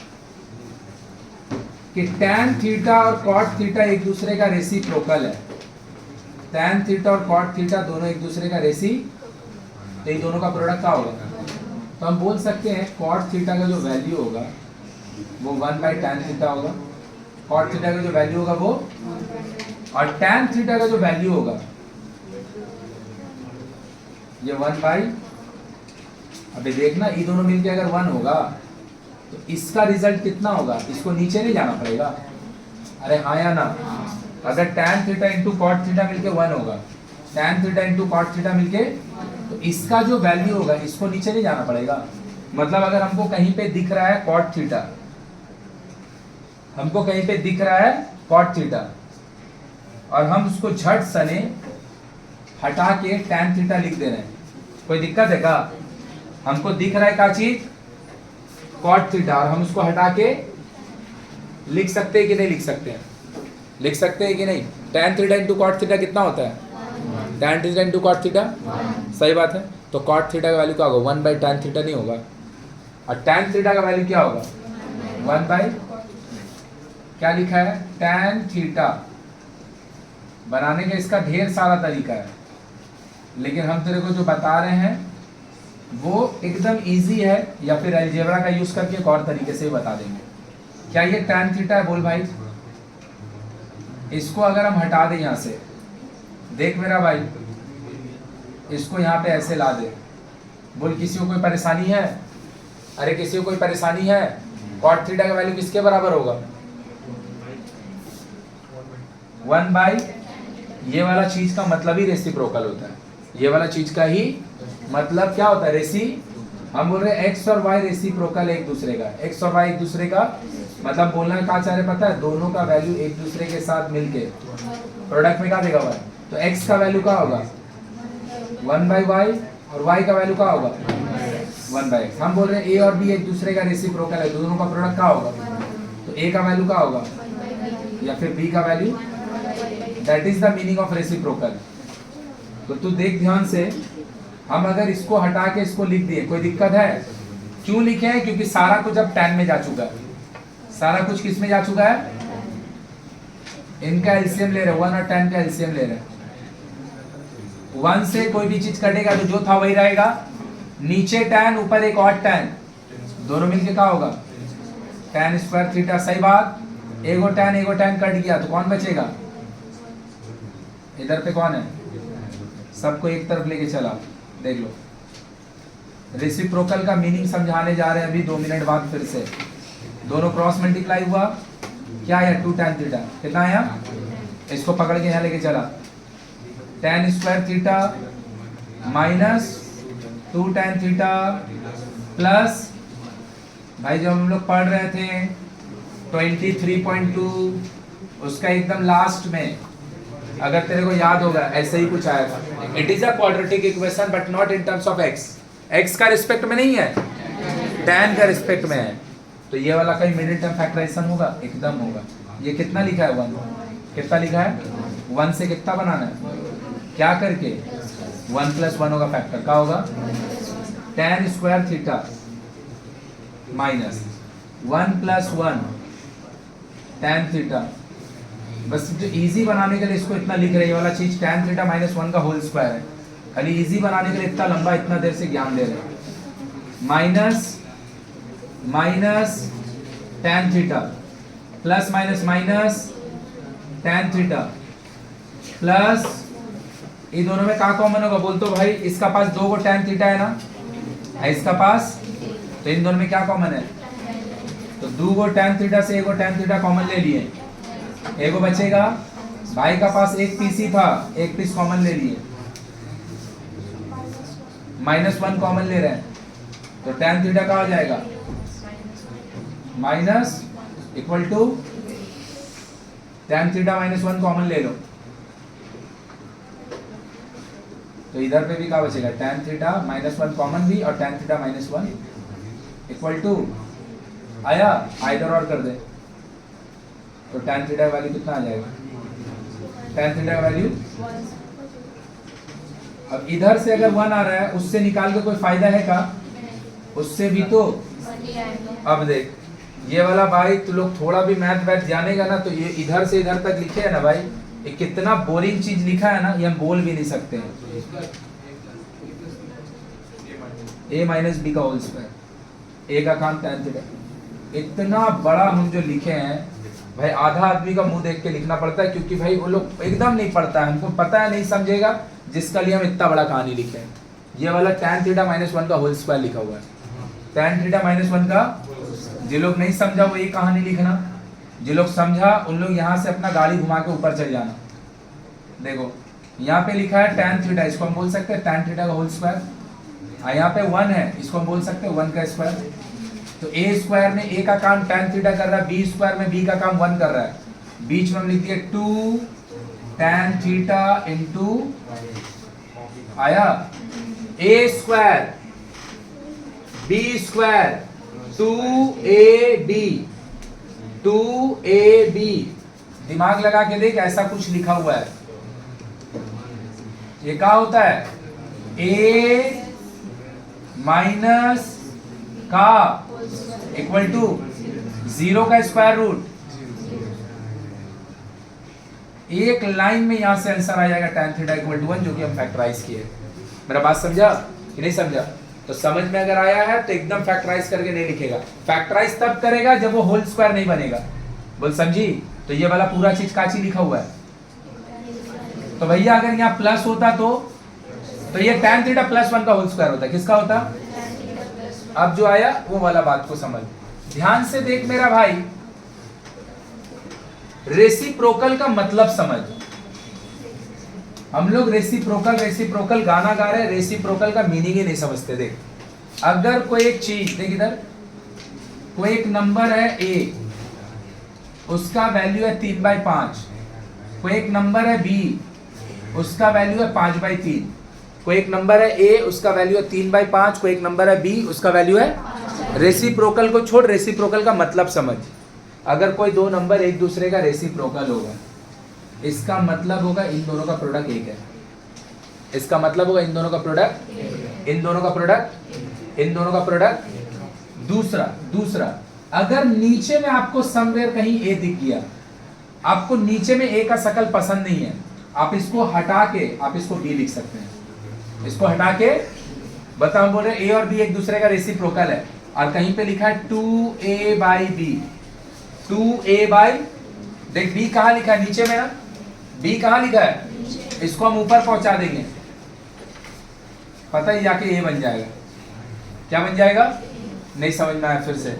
कि tan थीटा और cot थीटा एक दूसरे का रेसिप्रोकल है, tan थीटा और cot थीटा दोनों एक दूसरे का रेसी, तो इन दोनों का प्रोडक्ट क्या होगा। तो हम बोल सकते हैं cot थीटा का जो वैल्यू होगा वो 1/tan थीटा होगा, cot थीटा का जो वैल्यू होगा वो, और tan थीटा का जो वैल्यू होगा ये 1/, अभी देखना ये दोनों मिलके अगर 1 होगा तो इसका रिजल्ट कितना होगा, इसको नीचे नहीं जाना पड़ेगा। अरे हाँ या ना, अगर tan theta into cot theta मिलके 1 होगा, tan theta into cot theta मिलके, तो इसका जो वैल्यू होगा इसको नीचे नहीं जाना पड़ेगा। मतलब अगर हमको कहीं पे दिख रहा है कॉट थीटा, हमको कहीं पे दिख रहा है कॉट थीटा, और हम उसको झट सने हटा के tan थीटा लिख दे रहे हैं, कोई दिक्कत है क्या। हमको दिख रहा है क्या चीज, कॉट थीटा, और हम उसको हटा के लिख सकते हैं कि नहीं लिख सकते हैं, लिख सकते हैं कि नहीं। tan theta into cot theta कितना होता है, tan theta into cot theta, सही बात है। तो कॉट थीटा का वैल्यू क्या होगा, 1/tan थीटा नहीं होगा, और tan थीटा का वैल्यू क्या होगा 1/, क्या लिखा है, tan थीटा। बनाने का इसका ढेर सारा तरीका है, लेकिन हम तेरे को जो बता रहे हैं वो एकदम इजी है, या फिर अलजेब्रा का यूज करके एक और तरीके से बता देंगे। क्या ये tan थीटा है, बोल भाई। इसको अगर हम हटा दें यहाँ से, देख मेरा भाई, इसको यहाँ पे ऐसे ला दे, बोल किसी को कोई परेशानी है, अरे किसी को कोई परेशानी है। cot थीटा का वैल्यू किसके बराबर होगा, 1/, ये वाला चीज का मतलब ही रेसिप्रोकल होता है, ये वाला चीज का ही मतलब क्या होता है, रेसी। हम बोल रहे हैं x और y रेसिप्रोकल एक दूसरे का, x और y एक दूसरे का, मतलब बोलना क्या चाह रहे पता है, दोनों का वैल्यू एक दूसरे के साथ मिलके प्रोडक्ट में क्या देगा y। तो x का वैल्यू क्या होगा 1/y, और y का वैल्यू क्या होगा 1/x। हम बोल रहे हैं a और b एक दूसरे का रेसिप्रोकल है, दोनों का प्रोडक्ट क्या होगा, तो a का वैल्यू क्या होगा या फिर b का value, that is the meaning of reciprocal. तो तू देख ध्यान से, हम अगर इसको हटा के इसको लिख दिए, कोई दिक्कत है। क्यों लिखे हैं, क्योंकि सारा कुछ अब tan में जा चुका है, सारा कुछ किस में जा चुका है, इनका एलसीएम ले रहे हैं, 1 और tan का एलसीएम ले रहे हैं। 1 से कोई भी चीज कटेगा तो जो था वही रहेगा, नीचे tan ऊपर एक और tan, दोनों मिलके क्या होगा tan स्क्वायर थीटा, सही बात। एगो tan कट गया तो कौन बचेगा, इधर पे कौन है, सबको एक तरफ लेके चला। देख लो, रेसिप्रोकल का मीनिंग समझाने जा रहे हैं अभी 2 मिनट बाद। फिर से दोनों क्रॉस मल्टीप्लाई हुआ, क्या आया 2 tan थीटा, कितना आया, इसको पकड़ के यहाँ लेके चला, tan square theta minus 2 tan theta plus, भाई जब हम लोग पढ़ रहे थे 23.2, उसका एकदम लास्ट में, अगर तेरे को याद होगा ऐसे ही कुछ आया था, it is a quadratic equation but not in terms of x, x का रिस्पेक्ट में नहीं है, tan का रिस्पेक्ट में है। तो ये वाला कहीं मिडिल टर्म फैक्टराइजेशन होगा, एकदम होगा। ये कितना लिखा है 1, कितना लिखा है 1 से कितना बनाना है, क्या करके 1 + 1 होगा फैक्टर, क्या होगा tan square theta minus 1 + 1 tan theta. बस जो इजी बनाने के लिए इसको इतना लिख रहे हैं, ये वाला चीज tan थीटा माइनस 1 का होल स्क्वायर है, खाली इजी बनाने के लिए इतना लंबा इतना देर से ज्ञान दे रहे हैं। Minus tan theta plus minus tan theta plus इन दोनों में क्या कॉमन होगा बोल तो भाई, इसका पास 2 को tan थीटा है ना, इसका पास, तो इन दोनों में क्या कॉमन है, तो 2 को tan थीटा से 1 को tan थीटा कॉमन ले लिए, एक को बचेगा, भाई का पास एक पीस ही था, एक पीस कॉमन ले लिए, -1 कॉमन ले रहे हैं, तो tan थीटा का हो जाएगा minus equal to tan theta -1 common ले लो, तो इधर पे भी क्या बचेगा, tan थीटा -1 कॉमन भी और tan थीटा -1 इक्वल टू आया, आइदर और कर दे, तो tan थीटा का वैल्यू कितना आ जाएगा, tan थीटा का वैल्यू, अब इधर से अगर 1 आ रहा है उससे निकाल के कोई फायदा है का, उससे भी तो, अब देख ये वाला भाई तू लोग थोड़ा भी मैथ वैथ जानेगा ना, तो ये इधर से इधर तक लिखे है ना भाई, ये कितना बोरिंग चीज लिखा है ना, ये हम बोल भी नहीं सकते हैं, a माइनस बी का होल स्क्वायर, ए का काम tan थीटा, इतना बड़ा हम जो लिखे हैं भाई, आधा आदमी का मुंह देख के लिखना पड़ता है, क्योंकि भाई वो लोग एकदम नहीं पढ़ता है, हमको पता है नहीं समझेगा, जिसका लिए हम इतना बड़ा कहानी लिखे हैं। ये वाला tan थीटा -1 का होल स्क्वायर लिखा हुआ है, tan थीटा -1 का, जो लोग नहीं समझा वो ये कहानी लिखना, जो लोग समझा उन लोग यहाँ से अपना गाड़ी घुमा के ऊपर चल जाना। देखो यहाँ पे लिखा है tan थीटा, इसको हम बोल सकते हैं tan थीटा का होल स्क्वायर, और यहाँ पे 1 है, इसको हम बोल सकते हैं 1 का स्क्वायर, तो a स्क्वायर में a का काम tan थीटा कर रहा है, b स्क्वायर में b का काम 1 कर रहा है, बीच में हम लिख दिए 2 tan थीटा इंटू आया a square b square 2ab, दिमाग लगा के देख, ऐसा कुछ लिखा हुआ है, ये क्या होता है, a माइनस का इक्वल टू 0 का स्क्वायर रूट, एक लाइन में यहां से आंसर आ जाएगा tan थीटा इक्वल टू 1, जो कि हम फैक्टराइज किए। मेरा बात समझा कि नहीं समझा, तो समझ में अगर आया है तो एकदम फैक्टराइज करके नहीं लिखेगा, फैक्टराइज तब करेगा जब वो होल स्क्वायर नहीं बनेगा, बोल समझी, तो ये वाला पूरा चीज काची लिखा हुआ है, तो भैया अगर यहाँ प्लस होता तो ये tan थीटा +1 का होल स्क्वायर होता, किसका होता, अब जो आया वो वाला बात को समझ, ध्यान से देख मेरा भाई, रेसिप्रोकल का मतलब समझ, हम लोग रेसिप्रोकल गाना गा रहे हैं, रेसिप्रोकल का मीनिंग ही नहीं समझते। देख अगर कोई एक चीज, देख इधर कोई एक नंबर है a, उसका वैल्यू है 3/5, कोई एक नंबर है b, उसका वैल्यू है 5/3, कोई एक नंबर है a, उसका वैल्यू है 3/5, कोई एक नंबर है b, उसका वैल्यू है, रेसिप्रोकल को छोड़, रेसिप्रोकल का मतलब समझ, अगर कोई दो नंबर एक दूसरे का रेसिप्रोकल होगा, इसका मतलब होगा इन दोनों का प्रोडक्ट एक है, इसका मतलब होगा इन दोनों का प्रोडक्ट, इन दोनों का प्रोडक्ट, इन दोनों का प्रोडक्ट। दूसरा अगर नीचे में आपको समवेयर कहीं ए दिख गया, आपको नीचे में ए का शकल पसंद नहीं है, आप इसको हटा के आप इसको बी लिख सकते हैं, इसको हटा के बताओ, हम बोल रहे ए और बी एक दूसरे का रेसिप्रोकल है, और कहीं पे लिखा है 2a/b, 2a/, देख b कहाँ लिखा है, नीचे में ना, b कहाँ लिखा है, इसको हम ऊपर पहुंचा देंगे, पता ही जाके ए बन जाएगा, क्या बन जाएगा, नहीं समझ में आया, फिर से,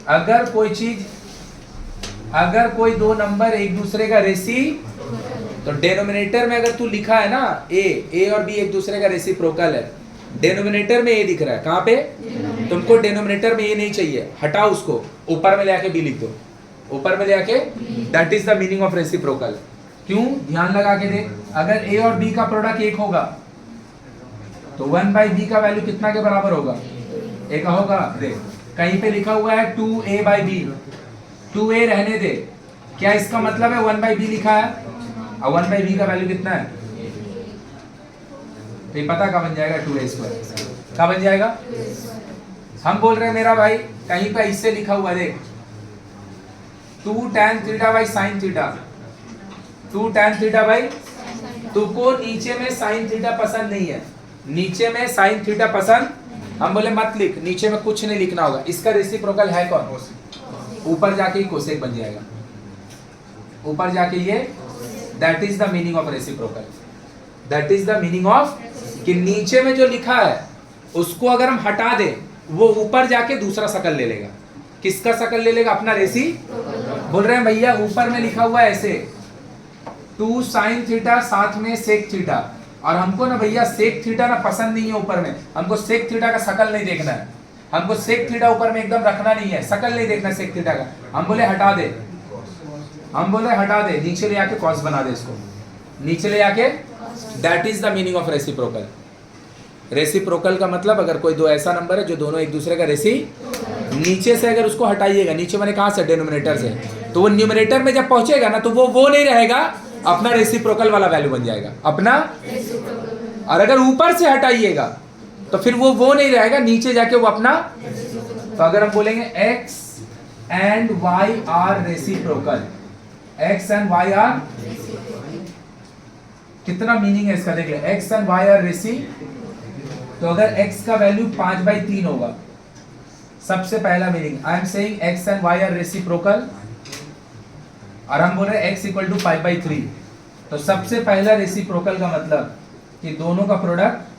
अगर कोई चीज, अगर कोई दो नंबर एक दूसरे का रेसी, तो डेनोमिनेटर में अगर तू लिखा है ना ए और बी एक दूसरे का रेसिप्रोकल है, डेनोमिनेटर में ए दिख रहा है, कहाँ पे, तुमको डेनोमिनेटर में ए नहीं चाहिए, हटाओ उसको, ऊपर में ले आके बी लिख दो, ऊपर में ले आके, that is the meaning of reciprocal. क्यों, ध्यान लगा के देख, अगर ए और बी का प्रोडक्ट एक होगा तो 1/b का वैल्यू कितना के बराबर होगा, ए का होगा, देख कहीं पे लिखा हुआ है 2a/b, 2a रहने दे, क्या इसका मतलब है 1/b लिखा है, और 1/b का वैल्यू कितना है, तो ये पता कहाँ बन जाएगा, 2a², कहाँ बन जाएगा, हम बोल रहे हैं मेरा भाई, कहीं पे इससे लिखा हुआ देख 2 tan θ/sin θ, 2 tan θ/, तुमको नीचे में sin θ पसंद नहीं है, नीचे में sin θ पसंद, हम बोले मत लिख, नीचे में कुछ नहीं लिखना होगा, इसका रेसिप्रोकल है कौन, ऊपर जाके ही कोसेक बन जाएगा, ऊपर जाके ये, that is the meaning of reciprocal. That is the meaning of कि नीचे में जो लिखा है उसको अगर हम हटा दें वो ऊपर जाके दूसरा शकल ले लेगा। किसका शकल ले लेगा? अपना रेसी। बोल रहे हैं भैया ऊपर में लिखा हुआ है ऐसे 2 sin थीटा साथ में सेक थीटा, और हमको ना भैया सेक थीटा ना पसंद नहीं है ऊपर में, हमको सेक थीटा का शकल नहीं देखना है, हमको सेक थीटा ऊपर में एकदम रखना नहीं है, शकल नहीं देखना सेक थीटा का। हम बोले हटा दे, हम बोले हटा दे, नीचे ले आके कॉस बना दे इसको, नीचे ले आके। That is the meaning of reciprocal. Reciprocal का मतलब अगर कोई दो ऐसा नंबर है जो दोनों एक दूसरे का रेसी, नीचे से अगर उसको हटाइएगा, नीचे मैंने कहा से डिनोमिनेटर से, तो वो न्यूमरेटर में जब पहुंचेगा ना तो वो नहीं रहेगा, अपना रेसिप्रोकल वाला वैल्यू बन जाएगा अपना। और अगर ऊपर से हटाइएगा तो फिर वो नहीं रहेगा, नीचे जाके वो अपना। तो अगर हम बोलेंगे x and y are reciprocal, x and y are, कितना मीनिंग है इसका देख ले, x एंड y आर रेसी। तो अगर x का वैल्यू 5/3 होगा, सबसे पहला meaning I am saying x and y are reciprocal, और हम बोल रहे हैं x इक्वल टू 5/3। तो सबसे पहला रेसिप्रोकल का मतलब कि दोनों का प्रोडक्ट।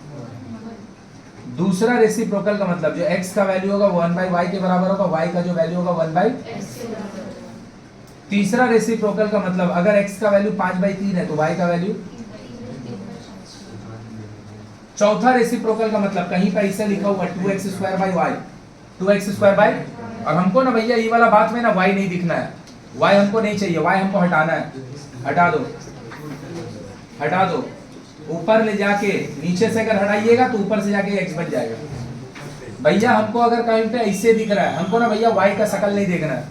दूसरा रेसिप्रोकल का मतलब जो x का वैल्यू होगा 1/y के बराबर होगा, y का जो वैल्यू होगा 1/x। तीसरा रेसिप्रोकल का मतलब अगर x का वैल्यू 5/3 है तो y का वैल्यू। चौथा रेसिप्रोकल का मतलब कहीं पर ऐसे लिखा हुआ 2x² 2x², और हमको ना भैया ये वाला बात में ना y नहीं दिखना है, y हमको नहीं चाहिए, y हमको हटाना है, हटा दो, हटा दो। ऊपर ले जाके नीचे से अगर हटाइएगा तो ऊपर से जाके x बन जाएगा। भैया हमको अगर कहीं पे ऐसे दिख रहा है, हमको ना भैया y का शकल नहीं देखना है,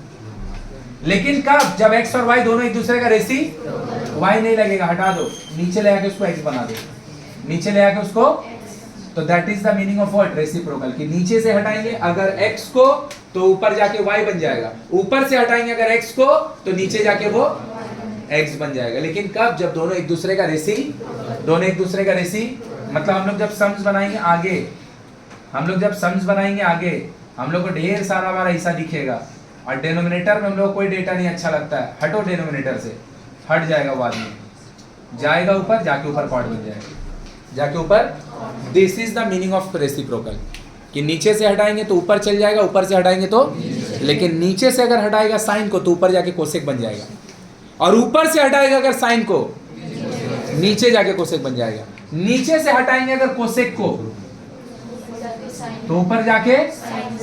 लेकिन कब? जब x और y दोनों एक दूसरे का रेसी, y नहीं लगेगा, हटा दो, नीचे ले आके उसको x बना दो, नीचे ले आके उसको। तो that is the meaning of what? Reciprocal. कि नीचे से हटाएंगे अगर x को तो ऊपर जाके y बन जाएगा, ऊपर से हटाएंगे अगर x को तो नीचे जाके वो x बन जाएगा। लेकिन कब? जब दोनों एक दूसरे का रेसी, दोनों एक दूसरे का रेसी। मतलब हम लोग जब सम्स बनाएंगे आगे, हम लोग जब सम्स बनाएंगे आगे, हम लोग को ढेर सारा बार ऐसा दिखेगा, और डिनोमिनेटर में हम लोग को कोई डेटा नहीं अच्छा लगता है, हटो डिनोमिनेटर से, हट जाएगा वो आदमी, जाएगा ऊपर, जाके ऊपर कॉर्ड बन जाएगा, जाके ऊपर। This is the meaning of reciprocal. कि नीचे से हटाएंगे तो ऊपर चल जाएगा, ऊपर से हटाएंगे तो, लेकिन नीचे से अगर हटाएगा साइन को तो ऊपर जाके कोसेक बन जाएगा, और ऊपर से हटाएगा अगर साइन को नीचे जाके कोसेक बन जाएगा। नीचे से हटाएंगे अगर कोसेक को तो ऊपर जाके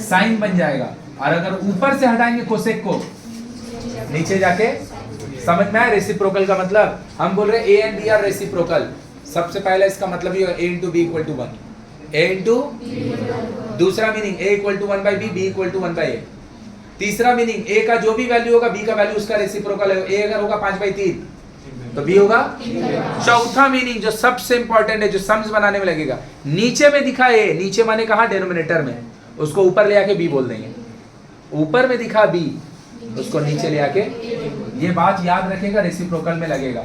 साइन बन जाएगा, और अगर ऊपर से हटाएंगे कोसेक को नीचे जाके। समझ में आया रेसिप्रोकल का मतलब? हम बोल रहे A and B are reciprocal. सबसे पहले इसका मतलब ये a into B equal to 1, a into. दूसरा meaning a equal to 1/b, b equal to 1/a। तीसरा मीनिंग a का जो भी वैल्यू होगा b का वैल्यू उसका रेसिप्रोकल है, a अगर होगा 5/3 तो b होगा। चौथा मीनिंग जो सबसे इंपॉर्टेंट है, जो सम्स बनाने में लगेगा, नीचे में दिखा a, नीचे माने कहा डिनोमिनेटर में, उसको ऊपर ले आके b बोल देंगे। ऊपर में दिखा b, उसको नीचे ले आके। ये बात याद रखेगा, रेसिप्रोकल में लगेगा।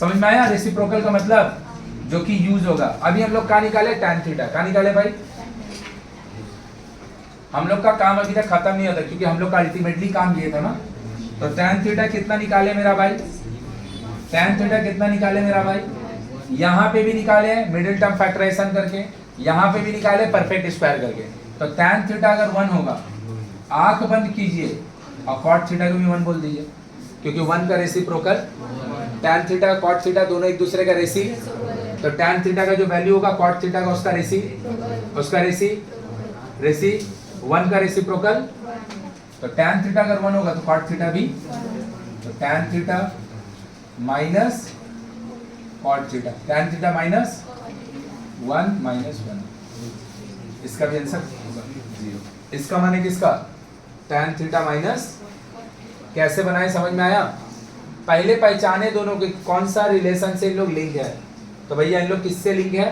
समझ में आया? रेसिप्रोकल का मतलब जो कि यूज होगा। अभी हम लोग का निकाले tan थीटा, का निकाले भाई? हम लोग का काम अभी तक खत्म नहीं होता, क्योंकि हम लोग का अल्टीमेटली काम ये था ना। तो tan थीटा कितना निकाले मेरा भाई? tan थीटा कितना निकाले मेरा भाई? यहाँ पे भी निकाले मिडिल टर्म फैक्टराइजेशन करके, यहाँ पे भी निकाले परफेक्ट स्क्वायर करके। तो tan थीटा अगर 1 होगा, आंख बंद कीजिए और cot थीटा को भी 1 बोल दीजिए, क्योंकि 1 का रेसिप्रोकल। tan थीटा का cot थीटा दोनों एक दूसरे का रेसी, तो tan थीटा का जो वैल्यू होगा cot थीटा का उसका रेसी, उसका रेसी, रेसी 1 का रेसिप्रोकल। तो tan थीटा अगर 1 होगा तो cot थीटा भी, तो tan theta minus cot theta, tan theta minus 1 minus 1, इसका भी आंसर 0। इसका माने किसका? tan theta minus. कैसे बनाए समझ में आया? पहले पहचाने दोनों के कौन सा रिलेशन से इन लोग लिंक है। तो भैया इन लोग किससे लिंक है?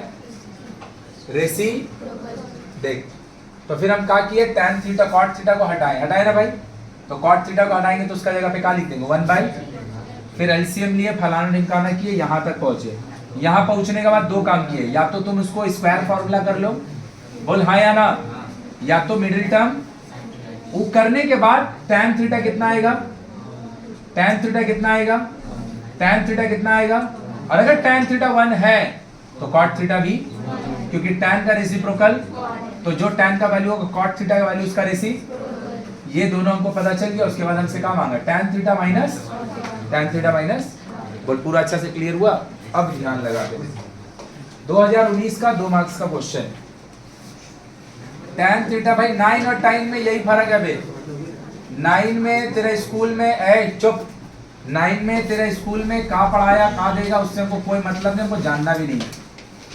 रेसी। देख, तो फिर हम क्या किए? tan थीटा cot थीटा को हटाए, हटाए ना भाई? तो cot थीटा को हटाएंगे तो उसका जगह पे क्या लिख देंगे? 1/। फिर एलसीएम लिए, फलाना ढिमकाना किए, यहाँ तक पहुंचे। यहाँ पहुंचने के बाद दो काम किए, या तो तुम उसको स्क्वायर फॉर्मूला कर लो, बोल हाँ या ना, या तो मिडिल टर्म। वो करने के बाद tan थीटा कितना आएगा? tan थीटा कितना आएगा? tan थीटा कितना आएगा? और अगर tan थीटा 1 है तो cot थीटा भी, क्योंकि tan का रेसिप्रोकल, तो जो tan का वैल्यू होगा cot थीटा का वैल्यू उसका रेसी, ये दोनों हमको पता चल गया। उसके बाद हमसे क्या मांगा, tan थीटा माइनस, बोल पूरा अच्छा से क्लियर हुआ। अब ध्यान लगा दे, 2019 का 2 मार्क्स का क्वेश्चन। tan थीटा भाई 9 और tan में यही फर्क है बे। 9 में तेरे स्कूल में 9 में तेरे स्कूल में कहाँ पढ़ाया कहाँ देगा उससे हमको कोई मतलब नहीं, हमको जानना भी नहीं।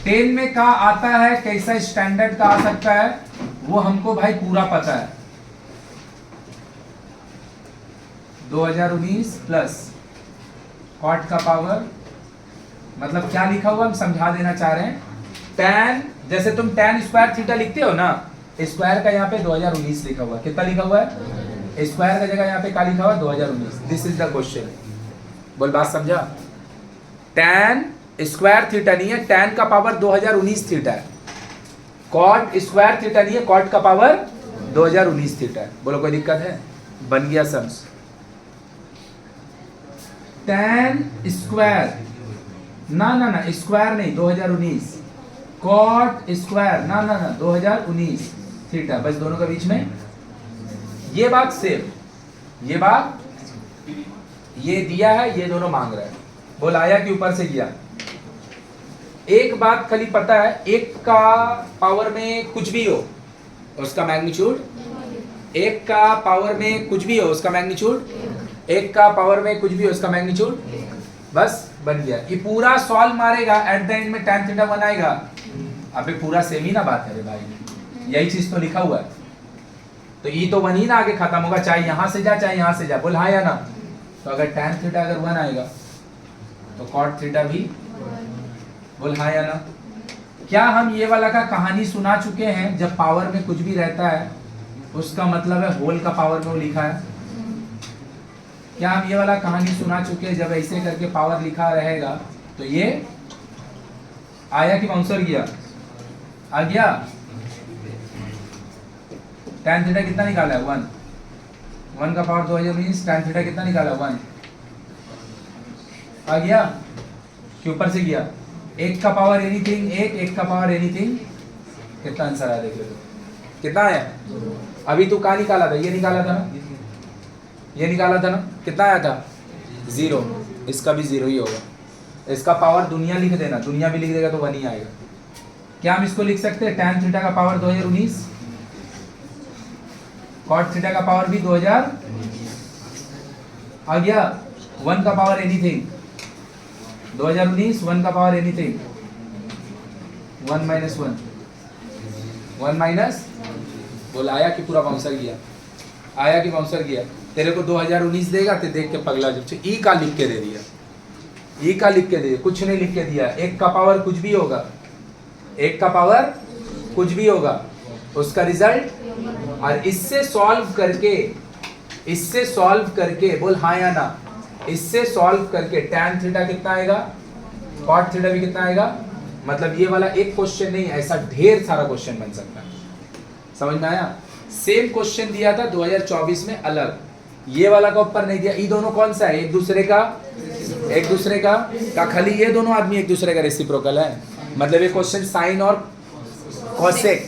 10 में कहाँ आता है, कैसा स्टैंडर्ड का आ सकता है, वो हमको भाई पूरा पता है। 2019 प्लस कॉट का पावर, मतलब क्या लिखा हुआ हम समझा देना चाह रहे हैं। tan, जैसे तुम tan स्क्वायर थीटा लिखते हो ना, स्क्वायर का यहाँ पे 2019 लिखा हुआ, कितना लिखा हुआ है, स्क्वायर का जगह यहाँ पे क्या लिखा हुआ, 2019। This is the question. बोल बात समझा। tan स्क्वायर थीटा नहीं है, tan का पावर 2019 थीटा है। कॉट स्क्वायर थीटा नहीं है, कॉट का पावर 2019 थीटा है। बोलो कोई दिक्कत है, बन गया सम्स। tan स्क्वायर ना स्क्वायर नहीं, 2019। कॉट स्क्वायर ना 2019 थीटा, बस दोनों के बीच में ये बात सेम, ये बात ये दिया है, ये दोनों मांग रहे हैं। बोल आया कि ऊपर से गया। एक बात खाली पता है, एक का पावर में कुछ भी हो उसका मैग्नीट्यूड, एक का पावर में कुछ भी हो उसका मैग्नीट्यूड, एक का पावर में कुछ भी हो उसका मैग्नीट्यूड, बस बन गया। ये पूरा सॉल्व मारेगा, एट द एंड में tan थीटा 1 आएगा। अबे पूरा सेम ही ना बात है रे भाई, यही चीज तो लिखा हुआ है। तो ये तो 1 ही ना आगे खत्म होगा, चाहे यहां से जा चाहे यहां से जा। बोल हाँ या ना। तो अगर tan थीटा अगर 1 आएगा तो cot थीटा भी, बोल हाँ या ना। क्या हम ये वाला का कहानी सुना चुके हैं, जब पावर में कुछ भी रहता है उसका मतलब है होल का पावर में वो लिखा है। क्या हम ये वाला कहानी सुना चुके हैं, जब ऐसे करके पावर लिखा रहेगा तो ये आया कि बाउंसर गया, आ गया। tan थीटा कितना निकाला है, 1 का पावर 2019, tan थीटा कितना निकाला, 1 आ गया कि ऊपर से गया। एक का पावर एनीथिंग एक का पावर एनीथिंग, कितना आंसर आया देख लो, कितना है। अभी तू कहाँ निकाला था, ये निकाला था ना, ये निकाला था ना, कितना आया था, 0। इसका भी 0 ही होगा। इसका पावर दुनिया लिख देना, दुनिया भी लिख देगा तो 1 ही आएगा। क्या हम इसको लिख सकते हैं, tan थीटा का पावर 2019, cot थीटा का पावर भी 2000 आ गया। 1 का पावर एनीथिंग 2019, 1 का पावर एनीथिंग, 1 माइनस 1 माइनस, बोल आया कि पूरा बाउंसर गया, आया कि बाउंसर गया। तेरे को 2019 देगा तो देख के पगला, जब ई का लिख के दे दिया, ई का लिख के दे दिया, कुछ नहीं लिख के दिया। एक का पावर कुछ भी होगा, एक का पावर कुछ भी होगा उसका रिजल्ट, और इससे सॉल्व करके बोल हाँ या ना, इससे सॉल्व करके tan थीटा कितना आएगा, cot थीटा भी कितना आएगा। मतलब ये वाला एक क्वेश्चन नहीं, ऐसा ढेर सारा क्वेश्चन बन सकता है। समझ में आया। सेम क्वेश्चन दिया था 2024 में अलग, ये वाला का ऊपर नहीं दिया। ये दोनों कौन सा है, एक दूसरे का खाली ये दोनों आदमी एक दूसरे का रेसिप्रोकल है। मतलब ये क्वेश्चन साइन और कॉसेक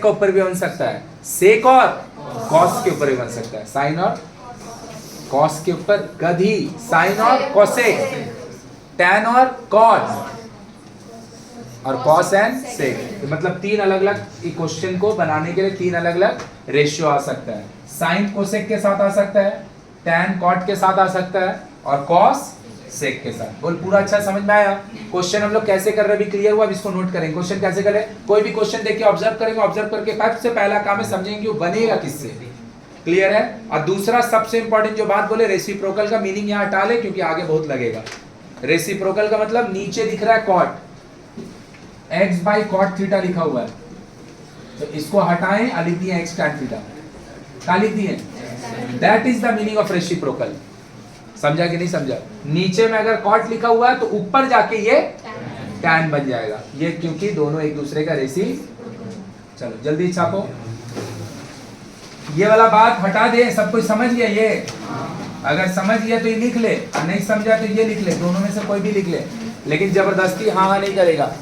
के ऊपर भी बन सकता है, सेक और कॉस के ऊपर भी बन सकता है। साइन और कॉस के ऊपर गधी, साइन और कॉसेक, टैन और कॉट, और कॉस एंड सेक। मतलब 3 अलग अलग क्वेश्चन को बनाने के लिए 3 अलग अलग रेशियो आ सकता है। साइन कोसेक के साथ आ सकता है, टैन कॉट के साथ आ सकता है, और कॉस सेक के साथ। बोल पूरा अच्छा समझ में आया। क्वेश्चन हम लोग कैसे कर रहे हैं, भी क्लियर हुआ। अब इसको नोट करेंगे, क्वेश्चन कैसे करें। कोई भी क्वेश्चन देखिए ऑब्जर्व करेंगे, ऑब्जर्व करके सबसे पहला काम है समझेंगे वो बनेगा किससे। क्लियर है। और दूसरा सबसे इंपॉर्टेंट जो बात बोले, रेसिप्रोकल का मीनिंग यहाँ हटा ले क्योंकि आगे बहुत लगेगा। रेसिप्रोकल का मतलब नीचे दिख रहा है cot, x by cot theta लिखा हुआ है, तो इसको हटाएं और लिख दिए x tan थीटा। क्या लिख दिए, that is the meaning of reciprocal. समझा कि नहीं समझा। नीचे में अगर कॉट लिखा हुआ है तो ऊपर जाके ये tan बन जाएगा, ये क्योंकि दोनों एक दूसरे का रेसी। चलो जल्दी छापो, ये वाला बात हटा दे, सब कुछ समझ गया। ये अगर समझ गया तो ये लिख ले, और नहीं समझा तो ये लिख ले, दोनों में से कोई भी लिख ले, लेकिन जबरदस्ती हाँ हाँ नहीं करेगा।